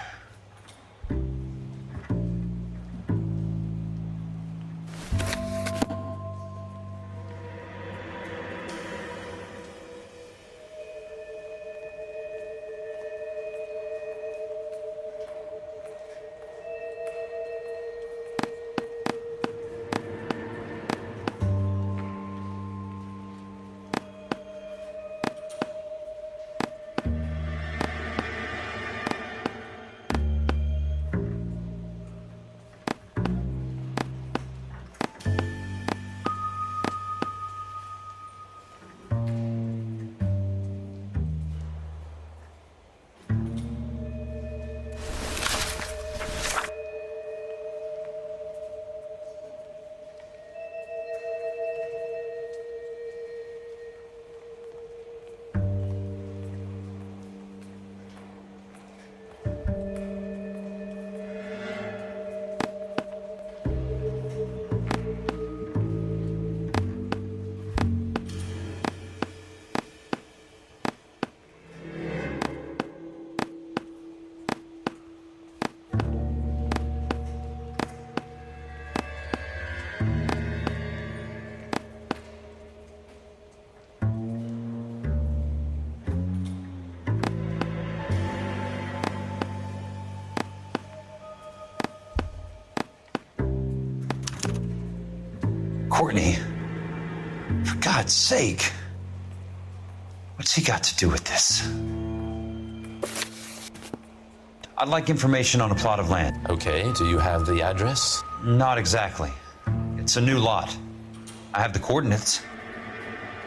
Courtney, for God's sake, what's he got to do with this? I'd like information on a plot of land. Okay, do you have the address? Not exactly. It's a new lot. I have the coordinates.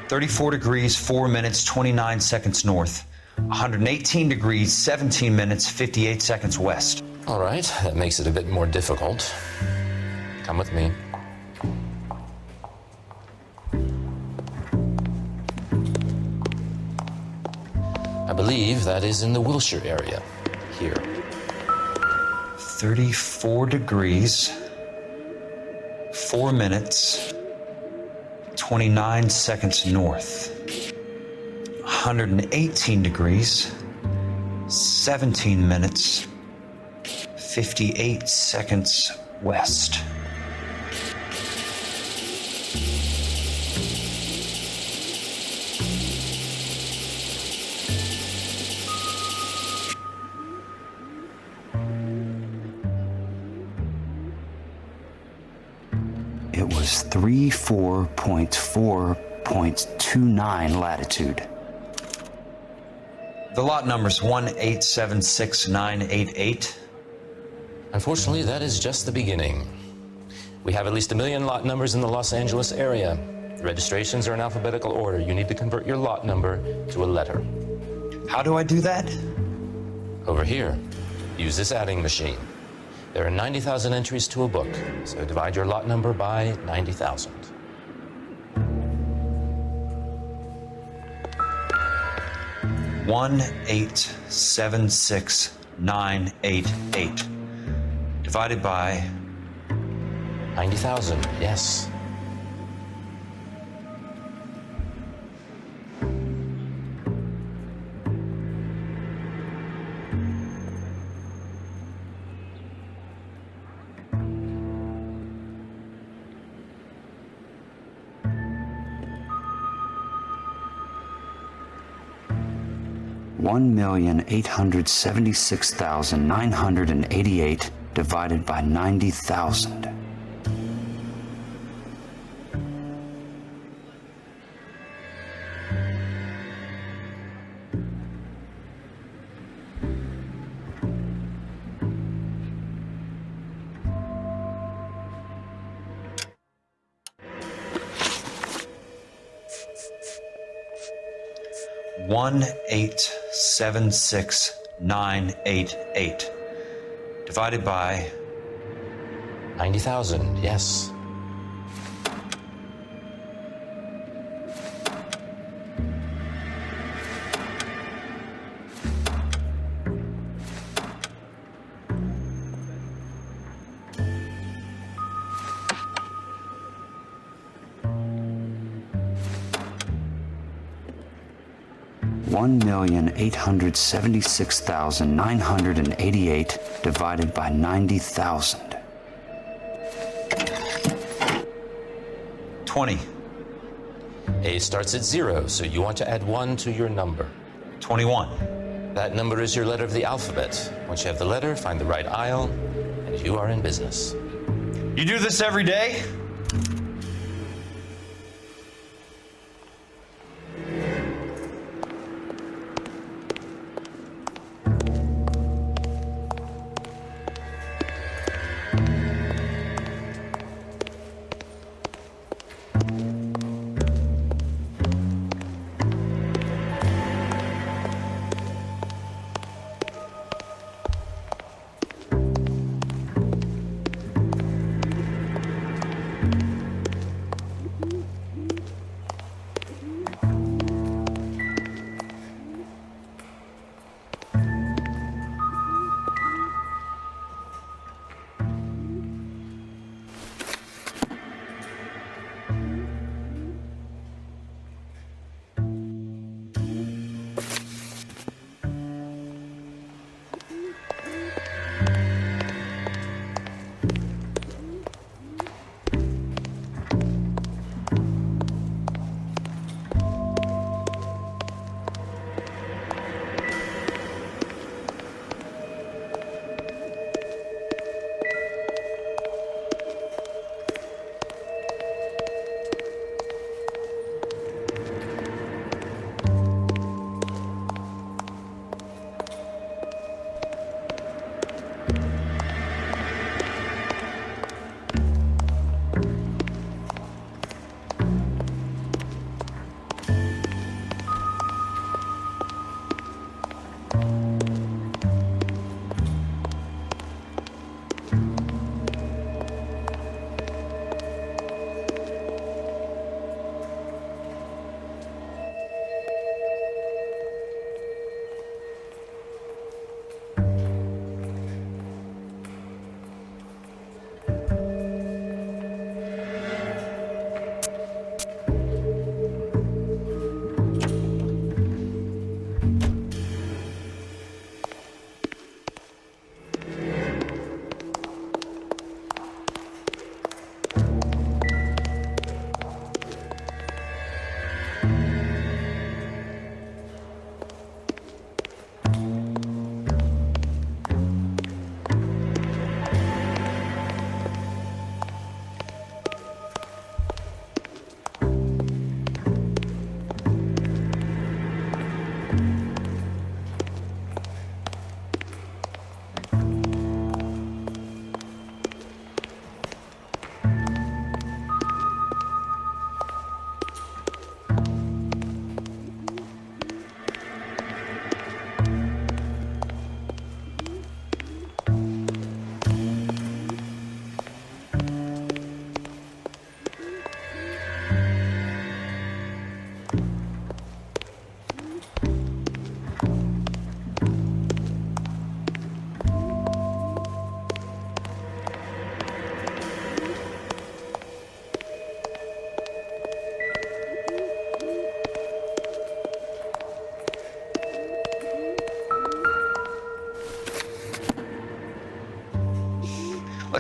34 degrees, 4 minutes, 29 seconds north. 118 degrees, 17 minutes, 58 seconds west. All right, that makes it a bit more difficult. Come with me. I believe that is in the Wilshire area, here. 34 degrees, 4 minutes, 29 seconds north. 118 degrees, 17 minutes, 58 seconds west. It was 34.4.29 latitude. The lot number's 1876988. Unfortunately, that is just the beginning. We have at least 1 million lot numbers in the Los Angeles area. Registrations are in alphabetical order. You need to convert your lot number to a letter. How do I do that? Over here. Use this adding machine. There are 90,000 entries to a book, so divide your lot number by 90,000. One 1876988 divided by 90,000, yes. $1,876,988 divided by 90,000. One 1876988 divided by 90,000, yes. $1,876,988 divided by 90,000. 20. A starts at 0, so you want to add 1 to your number. 21. That number is your letter of the alphabet. Once you have the letter, find the right aisle, and you are in business. You do this every day?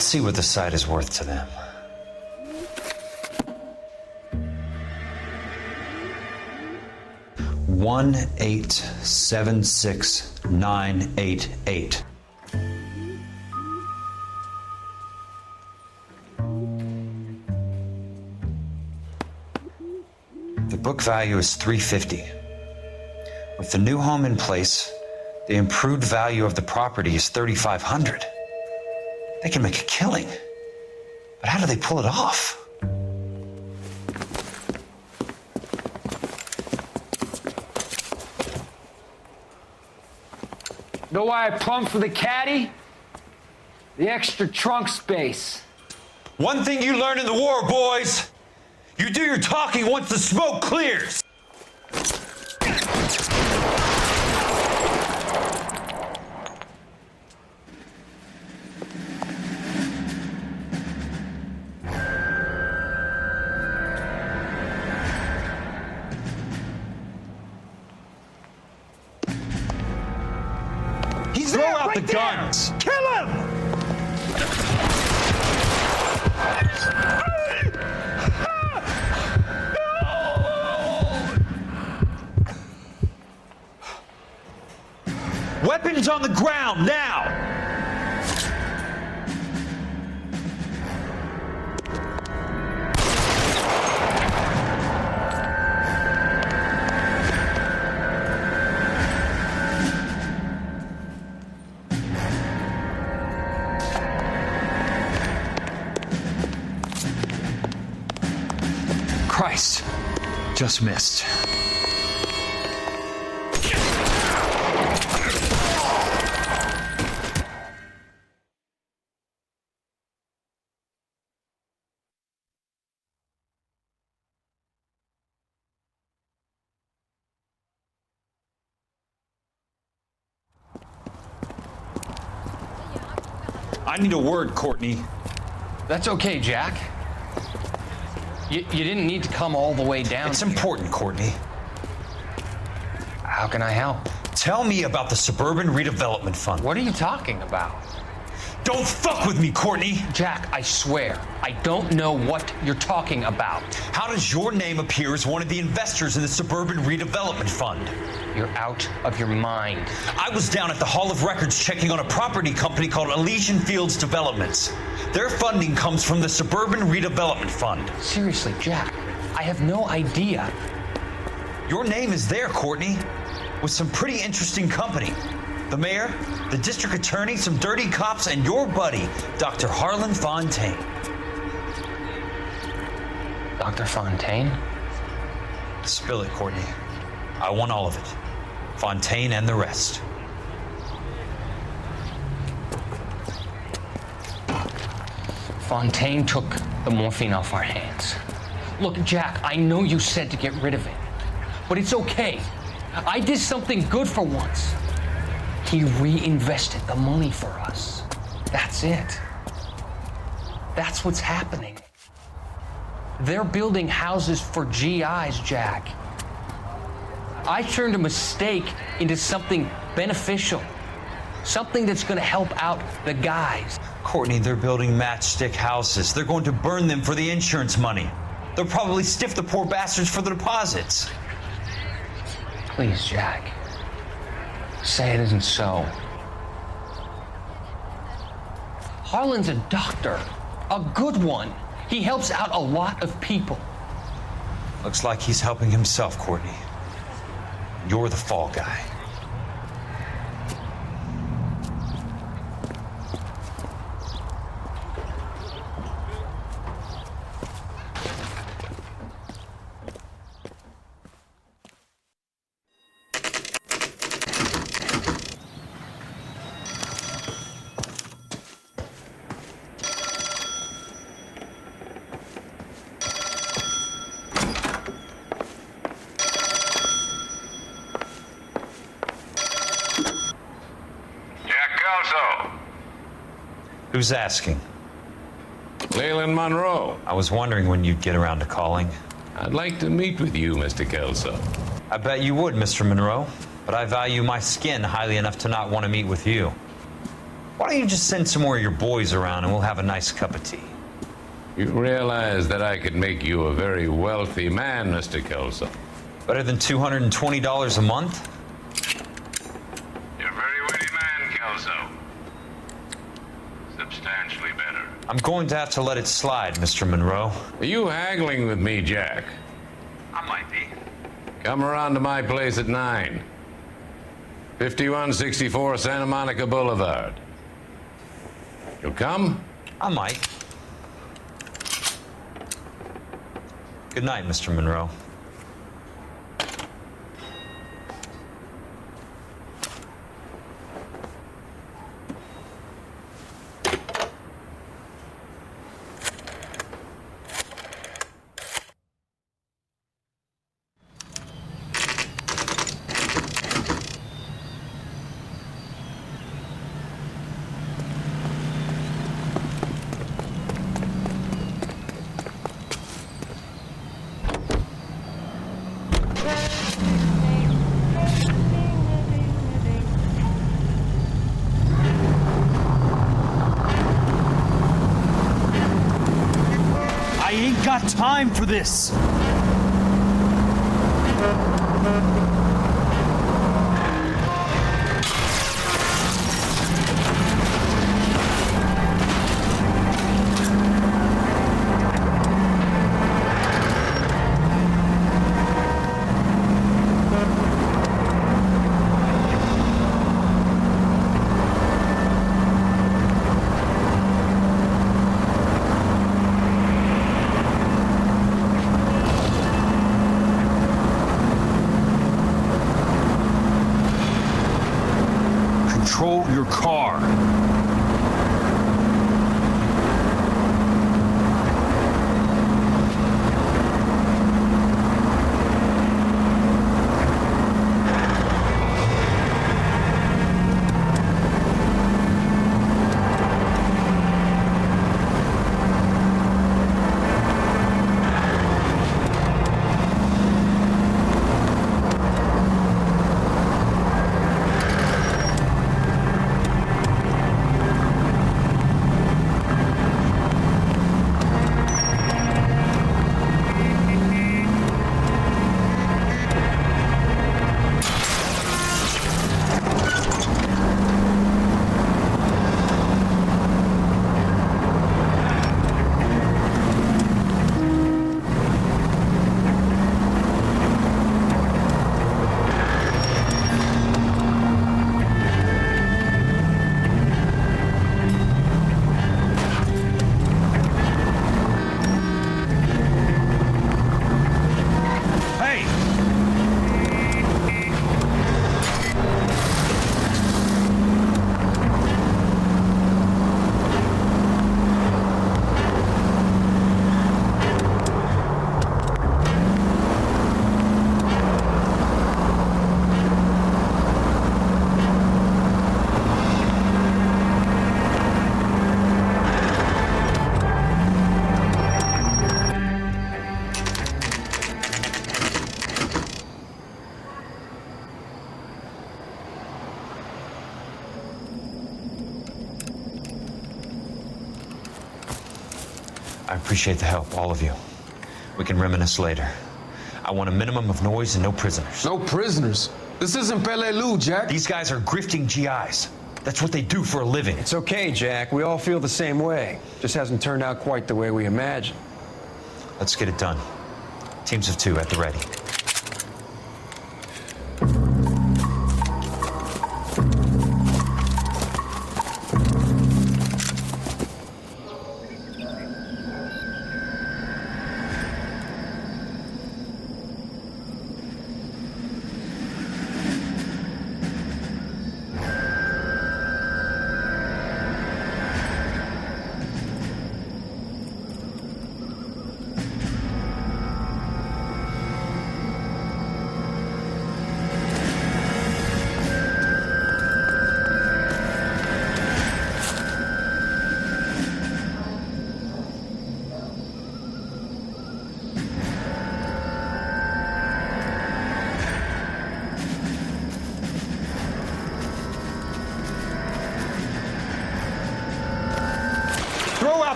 Let's see what the site is worth to them. $1,876,988. The book value is $350. With the new home in place, the improved value of the property is $3,500. They can make a killing. But how do they pull it off? Know why I plumbed for the caddy? The extra trunk space. One thing you learn in the war, boys. You do your talking once the smoke clears. He's Throw there, out right the there. guns. Kill him! Weapons on the ground now. Christ. Just missed. I need a word, Courtney. That's okay, Jack. You didn't need to come all the way down. It's important, Courtney. How can I help? Tell me about the Suburban Redevelopment Fund. What are you talking about? Don't fuck with me, Courtney! Jack, I swear, I don't know what you're talking about. How does your name appear as one of the investors in the Suburban Redevelopment Fund? You're out of your mind. I was down at the Hall of Records checking on a property company called Elysian Fields Developments. Their funding comes from the Suburban Redevelopment Fund. Seriously, Jack, I have no idea. Your name is there, Courtney, with some pretty interesting company. The mayor, the district attorney, some dirty cops, and your buddy, Dr. Harlan Fontaine. Dr. Fontaine? Spill it, Courtney. I want all of it. Fontaine and the rest. Fontaine took the morphine off our hands. Look, Jack, I know you said to get rid of it, but it's okay. I did something good for once. He reinvested the money for us. That's it. That's what's happening. They're building houses for GIs, Jack. I turned a mistake into something beneficial. Something that's going to help out the guys. Courtney, they're building matchstick houses. They're going to burn them for the insurance money. They'll probably stiff the poor bastards for the deposits. Please, Jack. Say it isn't so. Harlan's a doctor. A good one. He helps out a lot of people. Looks like he's helping himself, Courtney. You're the fall guy. Who's asking? Leyland Monroe. I was wondering when you'd get around to calling. I'd like to meet with you, Mr. Kelso. I bet you would, Mr. Monroe, but I value my skin highly enough to not want to meet with you. Why don't you just send some more of your boys around and we'll have a nice cup of tea? You realize that I could make you a very wealthy man, Mr. Kelso. Better than $220 a month? You're a very witty man, Kelso. Substantially better. I'm going to have to let it slide, Mr. Monroe. Are you haggling with me, Jack? I might be. Come around to my place at 9. 5164 Santa Monica Boulevard. You'll come? I might. Good night, Mr. Monroe. I ain't got time for this! Control your car. I appreciate the help, all of you. We can reminisce later. I want a minimum of noise and no prisoners. No prisoners? This isn't Peleliu, Jack. These guys are grifting GIs. That's what they do for a living. It's okay, Jack. We all feel the same way. Just hasn't turned out quite the way we imagined. Let's get it done. Teams of 2 at the ready.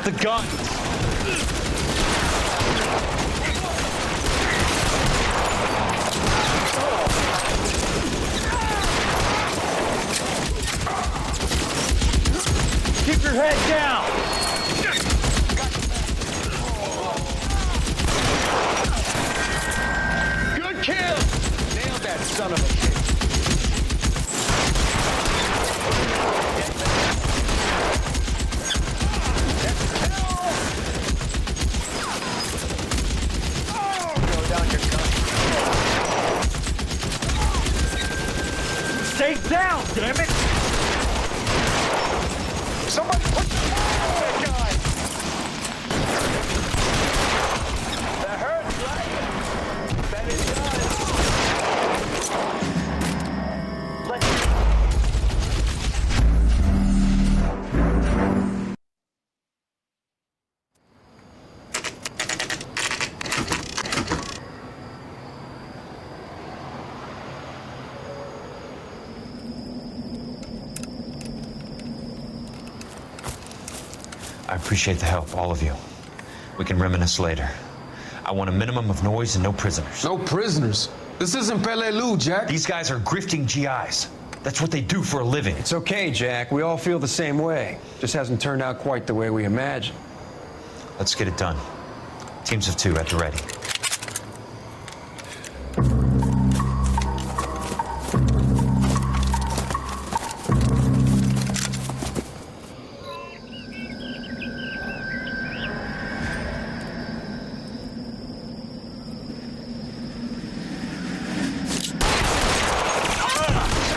the gun! Keep your head down! Good kill! Nailed that son of a bitch. Stay down, damn it! Somebody put the fire on that guy! That hurts, right? Bet it does. Let's... I appreciate the help, all of you. We can reminisce later. I want a minimum of noise and no prisoners. No prisoners? This isn't Peleliu, Jack. These guys are grifting GIs. That's what they do for a living. It's okay, Jack. We all feel the same way. Just hasn't turned out quite the way we imagined. Let's get it done. Teams of 2 at the ready.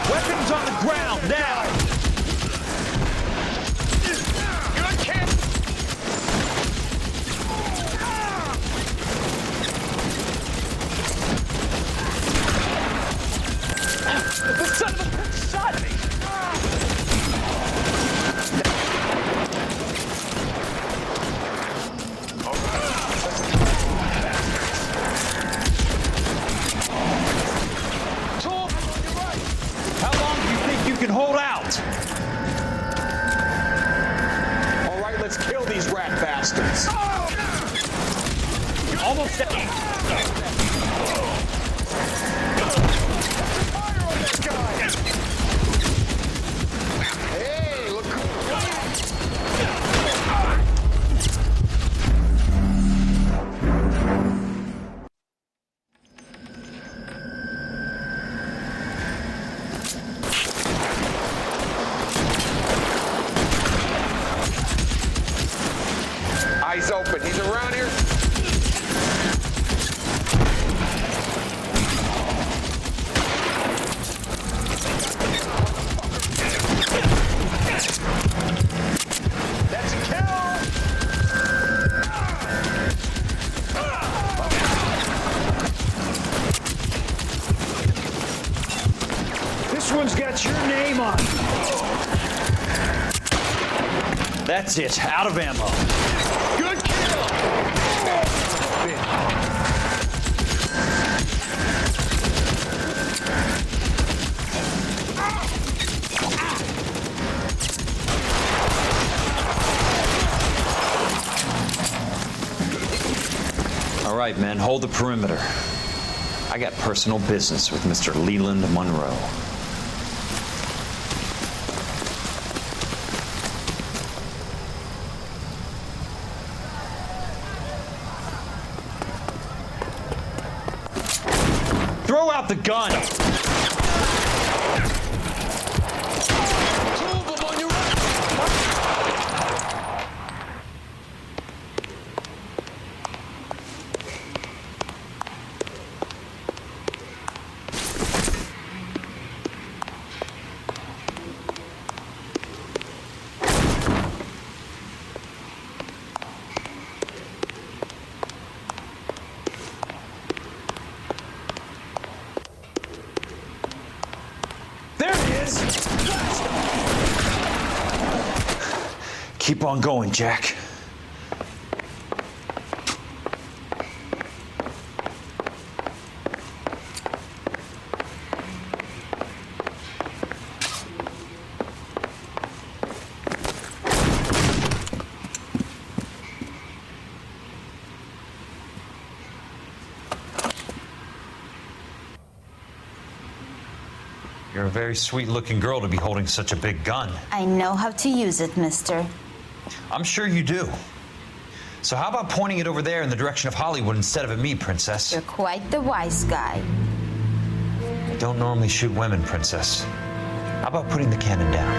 Weapons on the ground, now! Good kill! The son of a bitch shot me! How long do you think you can hold out? All right, let's kill these rat bastards. Almost at Hey, look cool. Eyes open. He's around here. That's a kill. This one's got your name on it. That's it, out of ammo. Good kill. All right, men, hold the perimeter. I got personal business with Mr. Leland Monroe. Throw out the gun! Keep on going, Jack. You're a very sweet-looking girl to be holding such a big gun. I know how to use it, mister. I'm sure you do. So how about pointing it over there in the direction of Hollywood instead of at me, Princess? You're quite the wise guy. I don't normally shoot women, Princess. How about putting the cannon down?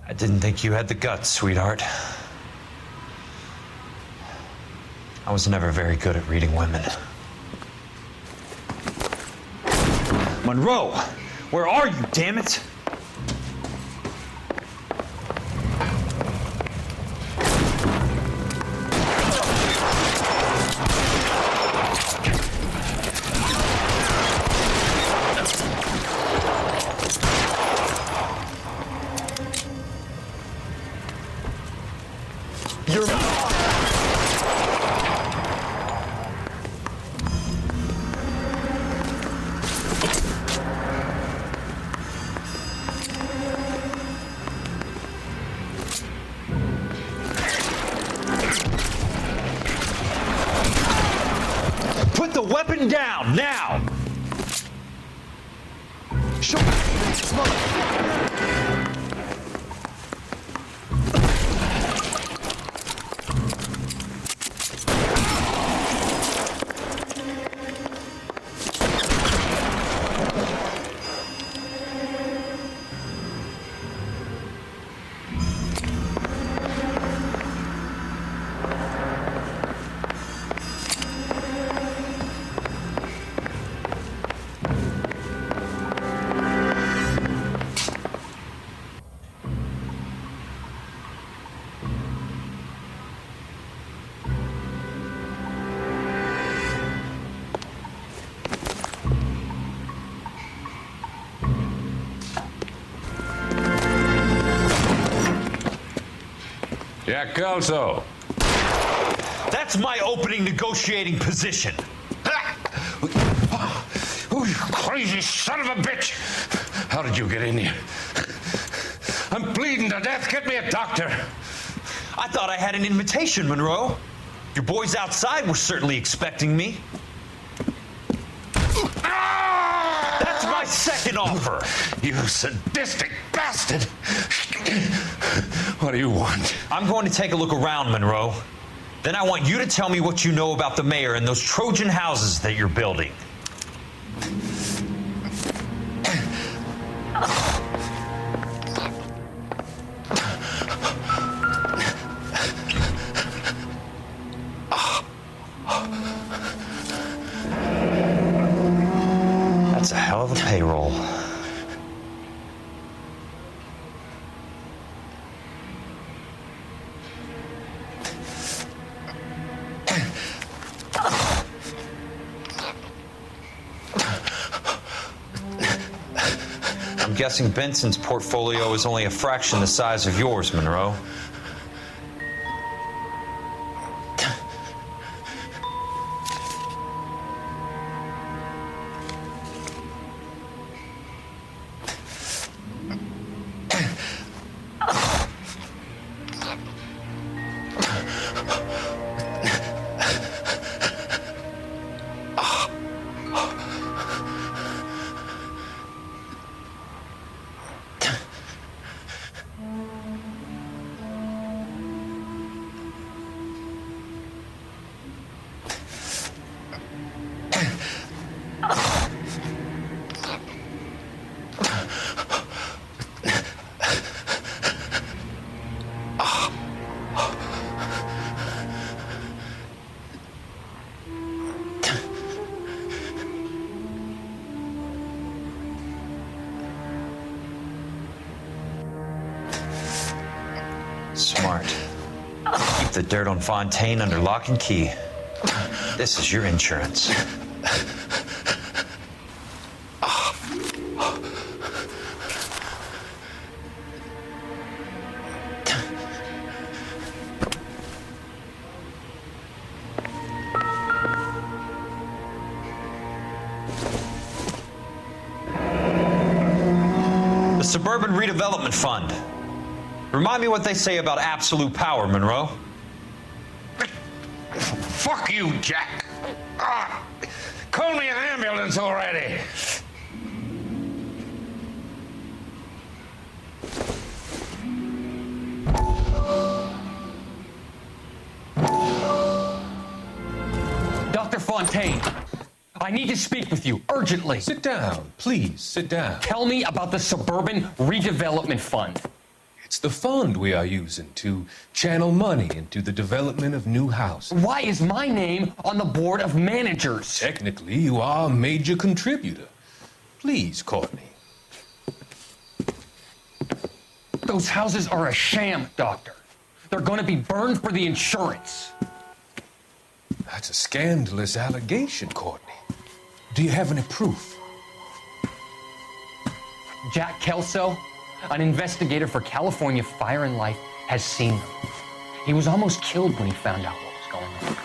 I didn't think you had the guts, sweetheart. I was never very good at reading women. Monroe, where are you, damn it? Put the weapon down, now! Show Jack Kelso. That's my opening negotiating position. Oh, you crazy son of a bitch! How did you get in here? I'm bleeding to death. Get me a doctor. I thought I had an invitation, Monroe. Your boys outside were certainly expecting me. That's my second offer. You sadistic bastard! What do you want? I'm going to take a look around, Monroe. Then I want you to tell me what you know about the mayor and those Trojan houses that you're building. That's a hell of a payroll. I'm guessing Benson's portfolio is only a fraction the size of yours, Monroe. Smart. Keep the dirt on Fontaine under lock and key. This is your insurance. The Suburban Redevelopment Fund. Remind me what they say about absolute power, Monroe. Fuck you, Jack. Call me an ambulance already. Dr. Fontaine, I need to speak with you urgently. Sit down, please, sit down. Tell me about the Suburban Redevelopment Fund. It's the fund we are using to channel money into the development of new houses. Why is my name on the board of managers? Technically, you are a major contributor. Please, Courtney. Those houses are a sham, Doctor. They're going to be burned for the insurance. That's a scandalous allegation, Courtney. Do you have any proof? Jack Kelso, an investigator for California Fire and Life, has seen them. He was almost killed when he found out what was going on.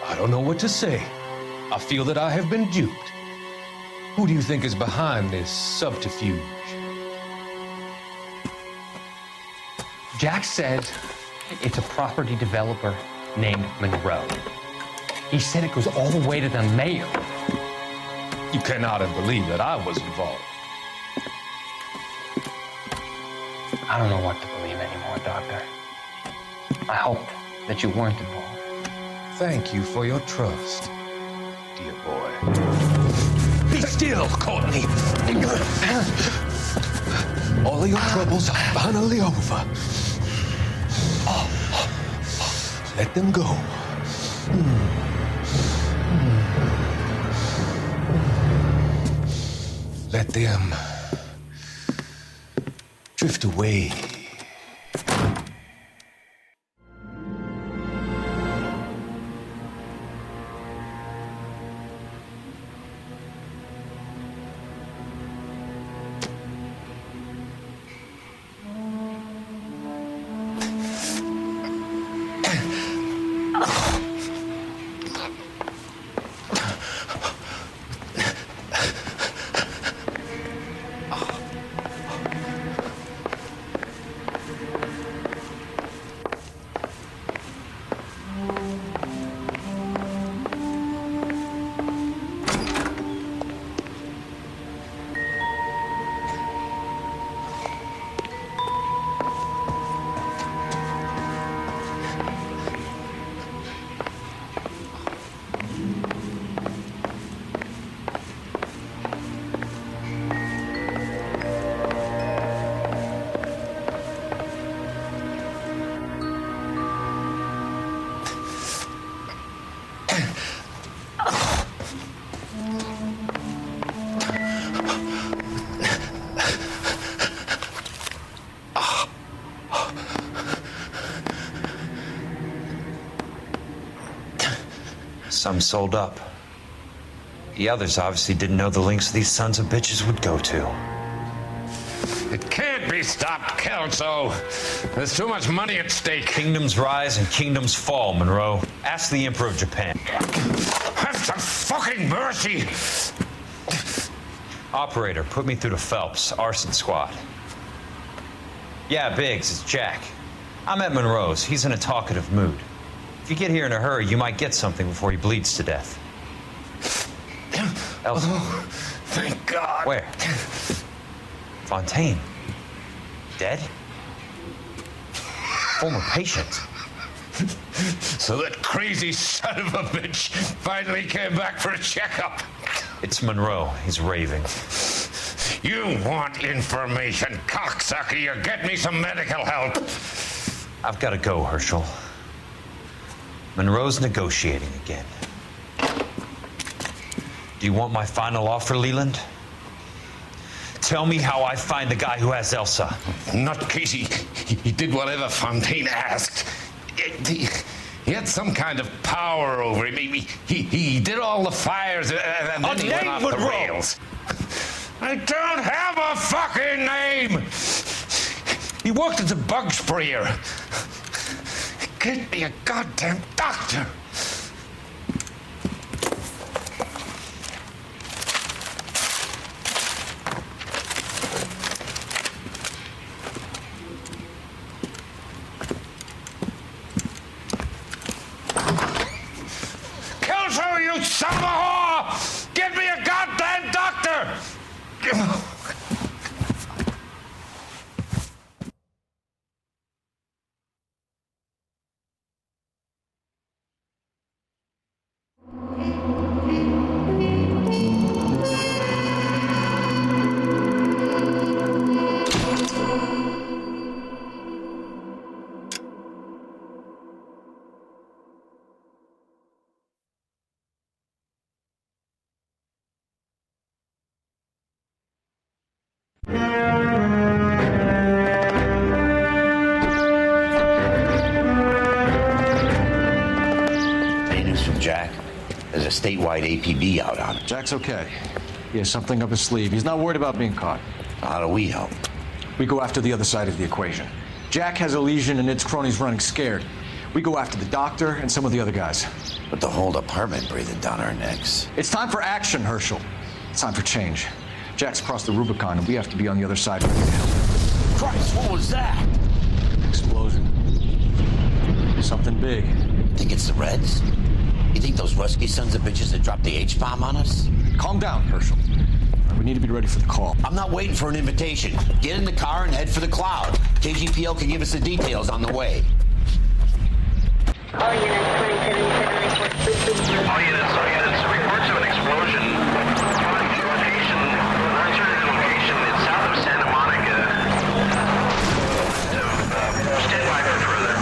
I don't know what to say. I feel that I have been duped. Who do you think is behind this subterfuge? Jack says it's a property developer named Monroe. He said it goes all the way to the mayor. You cannot have believed that I was involved. I don't know what to believe anymore, Doctor. I hoped that you weren't involved. Thank you for your trust, dear boy. Be still, Courtney. All of your troubles are finally over. Let them go. Let them drift away. Some sold up. The others obviously didn't know the lengths these sons of bitches would go to. It can't be stopped, Kelso. There's too much money at stake. Kingdoms rise and kingdoms fall, Monroe. Ask the Emperor of Japan. Have some fucking mercy! Operator, put me through to Phelps, arson squad. Yeah, Biggs, it's Jack. I'm at Monroe's. He's in a talkative mood. If you get here in a hurry, you might get something before he bleeds to death. Elsa. Oh, thank God. Where? Fontaine. Dead? Former patient. So that crazy son of a bitch finally came back for a checkup. It's Monroe. He's raving. You want information, cocksucker. You get me some medical help. I've got to go, Herschel. Monroe's negotiating again. Do you want my final offer, Leland? Tell me how I find the guy who has Elsa. Not Casey. He did whatever Fontaine asked. He had some kind of power over him. He did all the fires and then he went off the rails. I don't have a fucking name! He worked as a bug sprayer. Get me a goddamn doctor! Jack. There's a statewide APB out on it. Jack's okay. He has something up his sleeve. He's not worried about being caught. How do we help? We go after the other side of the equation. Jack has a legion and its cronies running scared. We go after the doctor and some of the other guys. But the whole department breathing down our necks. It's time for action, Herschel. It's time for change. Jack's crossed the Rubicon, and we have to be on the other side ready to help him. Christ, what was that? Explosion. Something big. Think it's the Reds? You think those Rusky sons of bitches that dropped the H-bomb on us? Calm down, Herschel. We need to be ready for the call. I'm not waiting for an invitation. Get in the car and head for the cloud. KGPL can give us the details on the way. All units, reports of an explosion. Location, it's south of Santa Monica. So, stand by for further.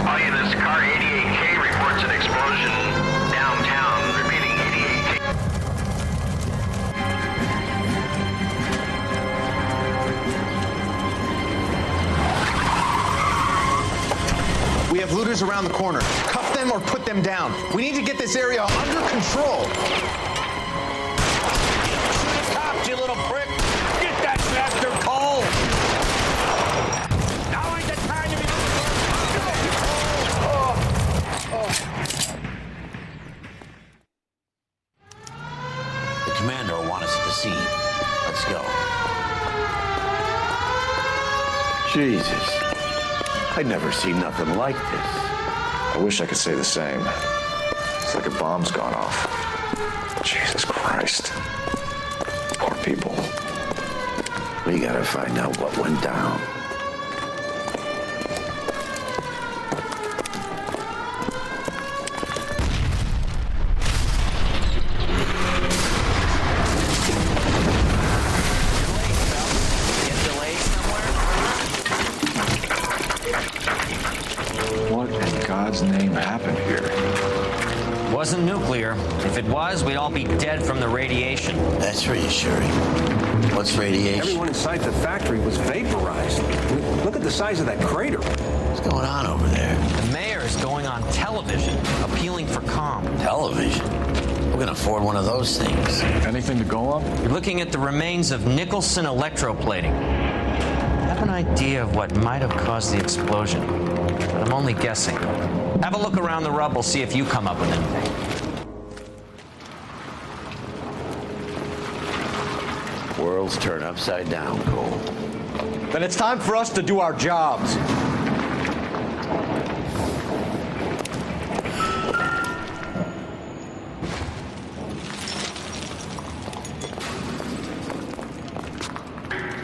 All units, car 88K reports an explosion downtown. Repeating, 88K. We have looters around the corner. Cuff them or put them down. We need to get this area under control. Cops, you little prick! Get that bastard cold! Now ain't the time to be... The commander will want us at the scene. Let's go. Jesus. I'd never seen nothing like this. I wish I could say the same. It's like a bomb's gone off. Jesus Christ. Poor people. We gotta find out what went down. What in God's name happened here? Wasn't nuclear. If it was, we'd all be dead from the radiation. That's reassuring. What's radiation? Everyone inside the factory was vaporized. I mean, look at the size of that crater. What's going on over there? The mayor is going on television, appealing for calm. Television? We're gonna afford one of those things. Anything to go on? You're looking at the remains of Nicholson electroplating. I have an idea of what might have caused the explosion, but I'm only guessing. Have a look around the rubble, see if you come up with anything. Worlds turn upside down, Cole. Then it's time for us to do our jobs.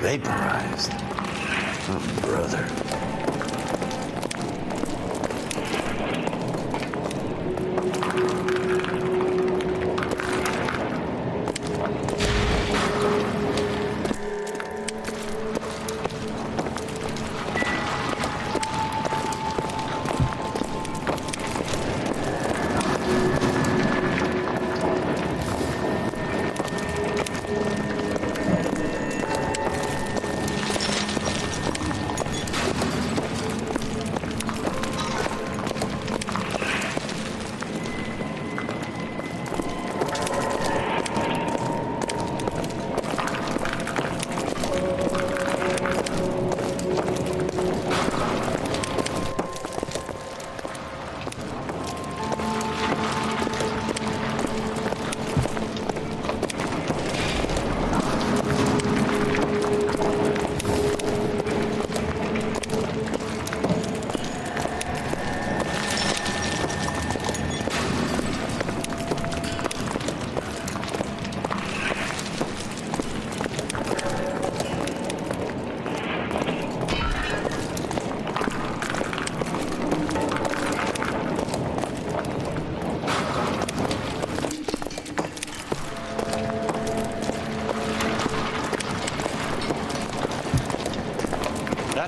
Vaporized. Oh, brother.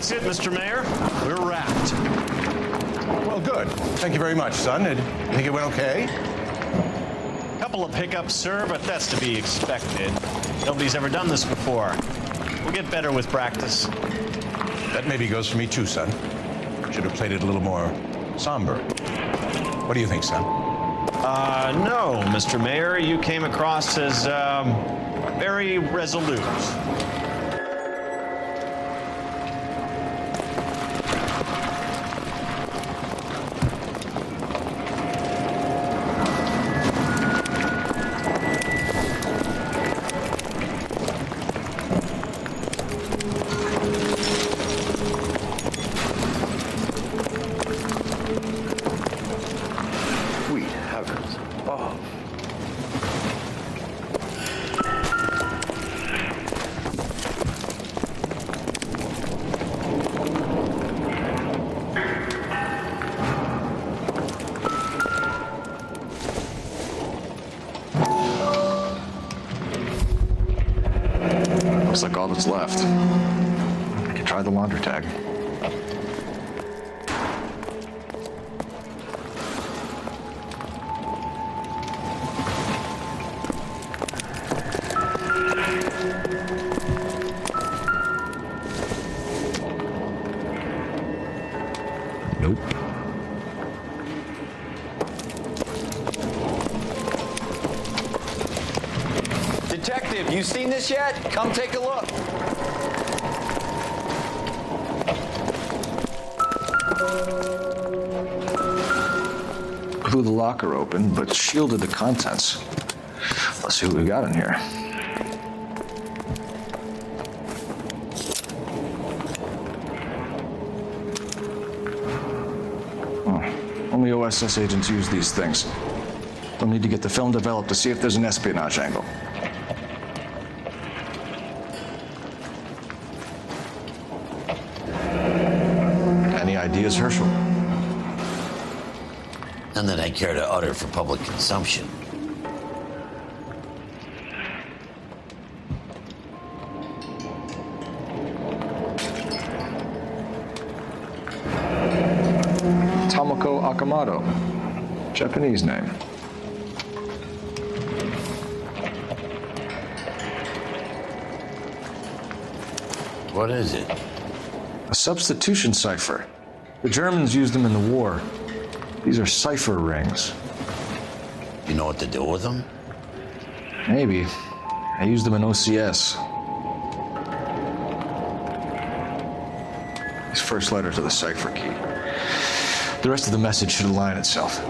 That's it, Mr. Mayor. We're wrapped. Well, good. Thank you very much, son. You think it went okay? Couple of hiccups, sir, but that's to be expected. Nobody's ever done this before. We'll get better with practice. That maybe goes for me too, son. Should have played it a little more somber. What do you think, son? No, Mr. Mayor. You came across as, very resolute. Sweet heavens above. Looks like all that's left. I could try the laundry tag. Nope. Detective, you seen this yet? Come take a look. Blew the locker open, but shielded the contents. Let's see what we got in here. Only OSS agents use these things. They'll need to get the film developed to see if there's an espionage angle. Any ideas, Herschel? None that I care to utter for public consumption. Tomoko Akamoto. Japanese name. What is it? A substitution cipher. The Germans used them in the war. These are cipher rings. You know what to do with them? Maybe. I used them in OCS. His first letter to the cipher key. The rest of the message should align itself.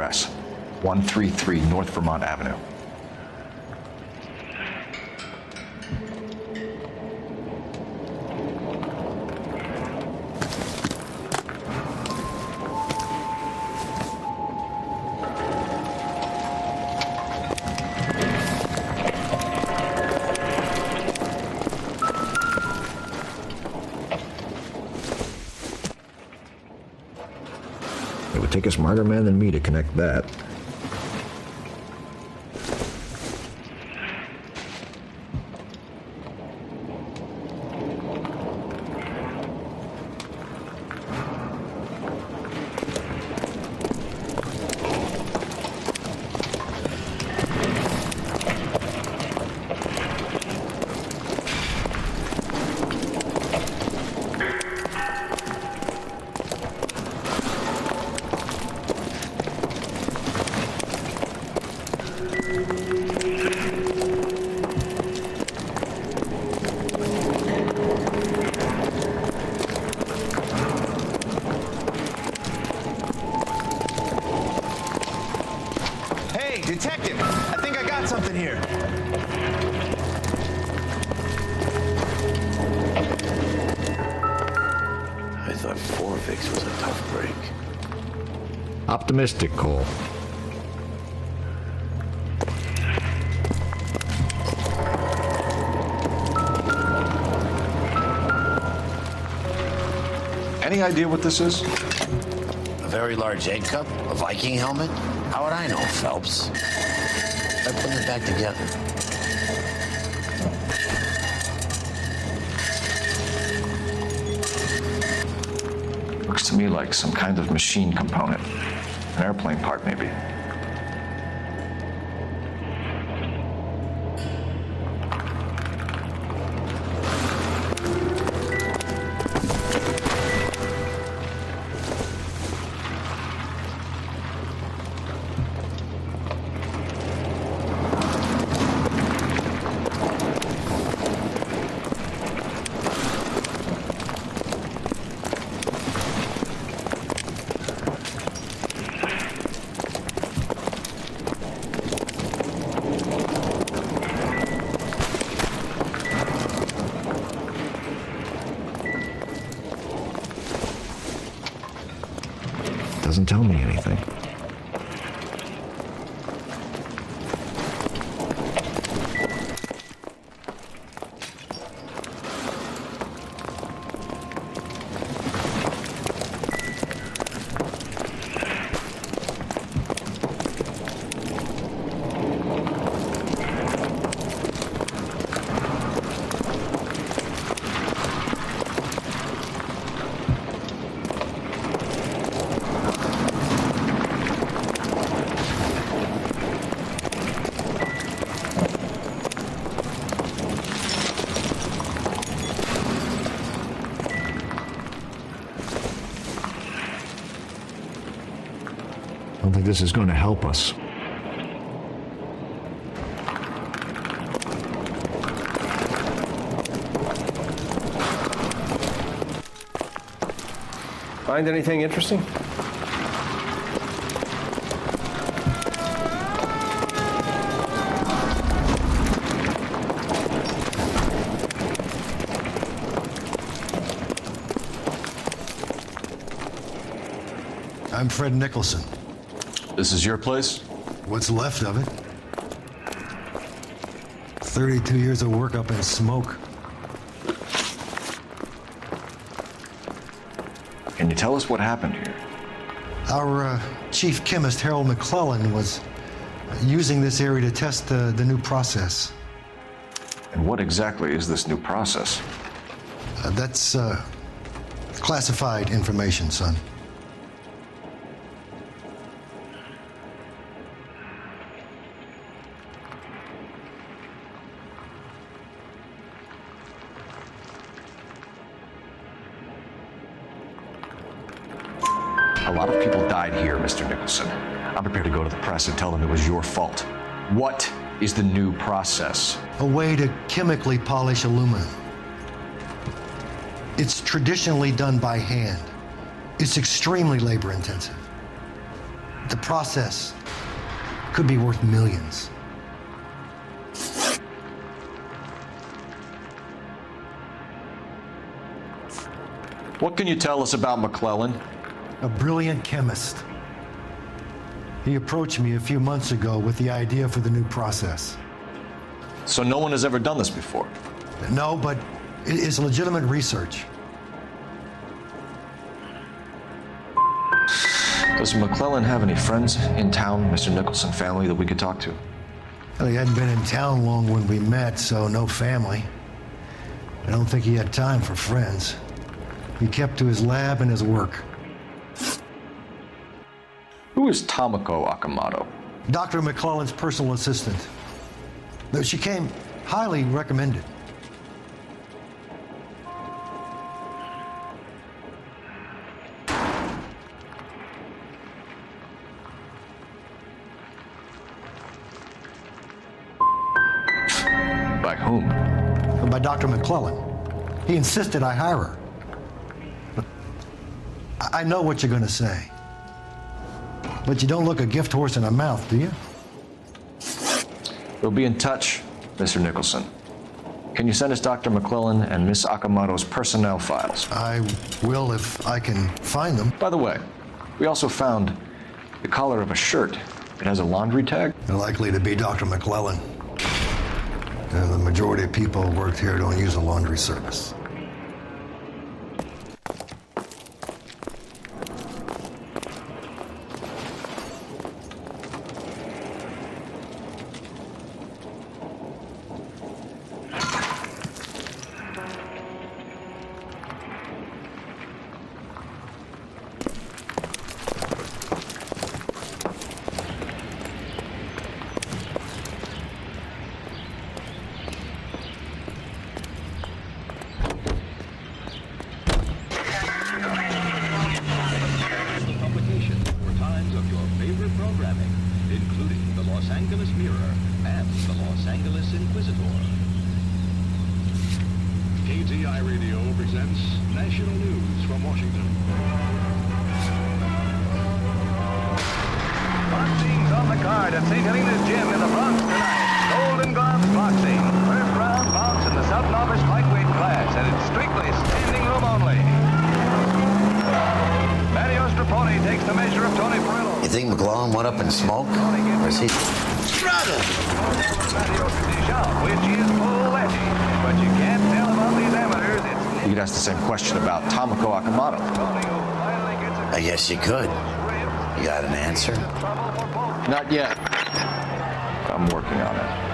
address. 133 North Vermont Avenue. It would take a smarter man than me to connect that. Hey, detective! I think I got something here. I thought Forvix was a tough break. Optimistic, Cole. Any idea what this is? A very large egg cup? A Viking helmet? How would I know, Phelps? Try putting it back together. Looks to me like some kind of machine component. An airplane part, maybe. Doesn't tell me anything. I don't think this is going to help us. Find anything interesting? I'm Fred Nicholson. This is your place? What's left of it? 32 years of work up in smoke. Can you tell us what happened here? Our chief chemist, Harold McClellan, was using this area to test the new process. And what exactly is this new process? That's classified information, son. A lot of people died here, Mr. Nicholson. I'm prepared to go to the press and tell them it was your fault. What is the new process? A way to chemically polish aluminum. It's traditionally done by hand. It's extremely labor intensive. The process could be worth millions. What can you tell us about McClellan? A brilliant chemist. He approached me a few months ago with the idea for the new process. So no one has ever done this before? No, but it is legitimate research. Does McClellan have any friends in town, Mr. Nicholson family, that we could talk to? Well, he hadn't been in town long when we met, so no family. I don't think he had time for friends. He kept to his lab and his work. Who is Tomoko Akamoto? Dr. McClellan's personal assistant. Though she came highly recommended. By whom? By Dr. McClellan. He insisted I hire her. But I know what you're going to say. But you don't look a gift horse in a mouth, do you? We'll be in touch, Mr. Nicholson. Can you send us Dr. McClellan and Miss Akamoto's personnel files? I will if I can find them. By the way, we also found the collar of a shirt. It has a laundry tag. Likely to be Dr. McClellan. The majority of people who work here don't use a laundry service. You think McClellan went up in smoke? Or is he... You could ask the same question about Tomoko Akamoto. I guess you could. You got an answer? Not yet. But I'm working on it.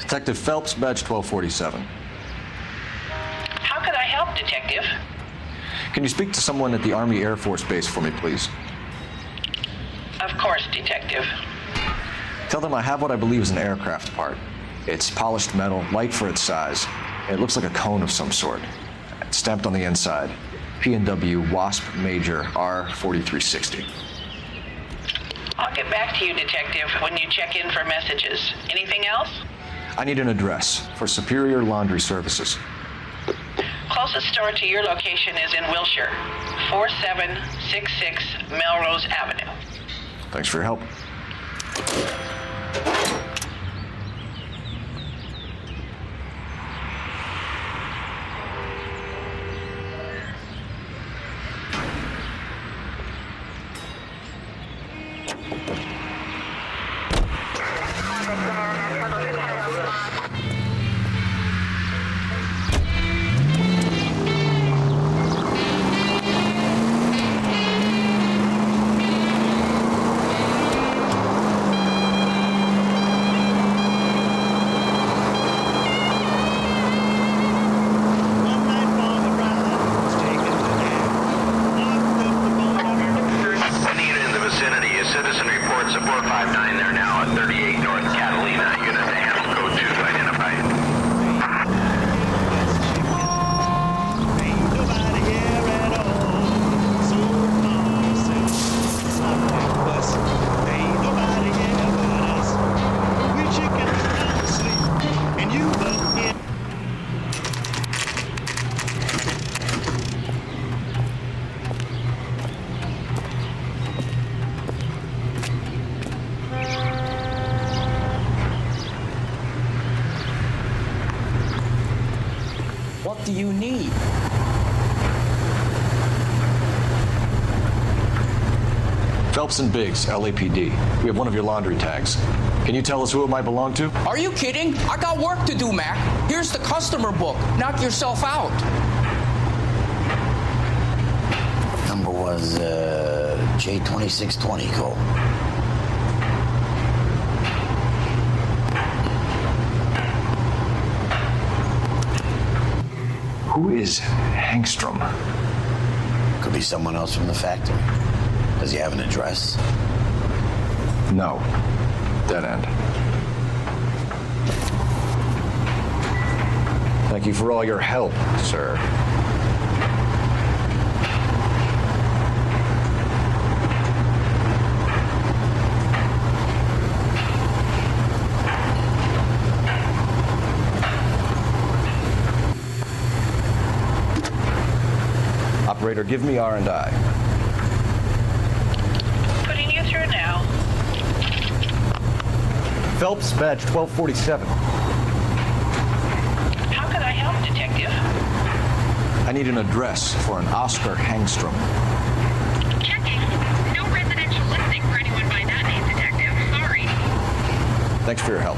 Detective Phelps, badge 1247. How could I help, Detective? Can you speak to someone at the Army Air Force Base for me, please? Of course, Detective. Tell them I have what I believe is an aircraft part. It's polished metal, light for its size. It looks like a cone of some sort. It's stamped on the inside. P&W Wasp Major R4360. I'll get back to you, Detective, when you check in for messages. Anything else? I need an address for Superior Laundry Services. Closest store to your location is in Wilshire, 4766 Melrose Avenue. Thanks for your help. Phelps and Biggs, LAPD. We have one of your laundry tags. Can you tell us who it might belong to? Are you kidding? I got work to do, Mac. Here's the customer book. Knock yourself out. Number was J2620, Cole. Who is Hangstrom? Could be someone else from the factory. Does he have an address? No. Dead end. Thank you for all your help, sir. Operator, give me R&I. Putting you through now. Phelps, badge 1247. How can I help, Detective? I need an address for an Oscar Hangstrom. Checking. No residential listing for anyone by that name, Detective. Sorry. Thanks for your help.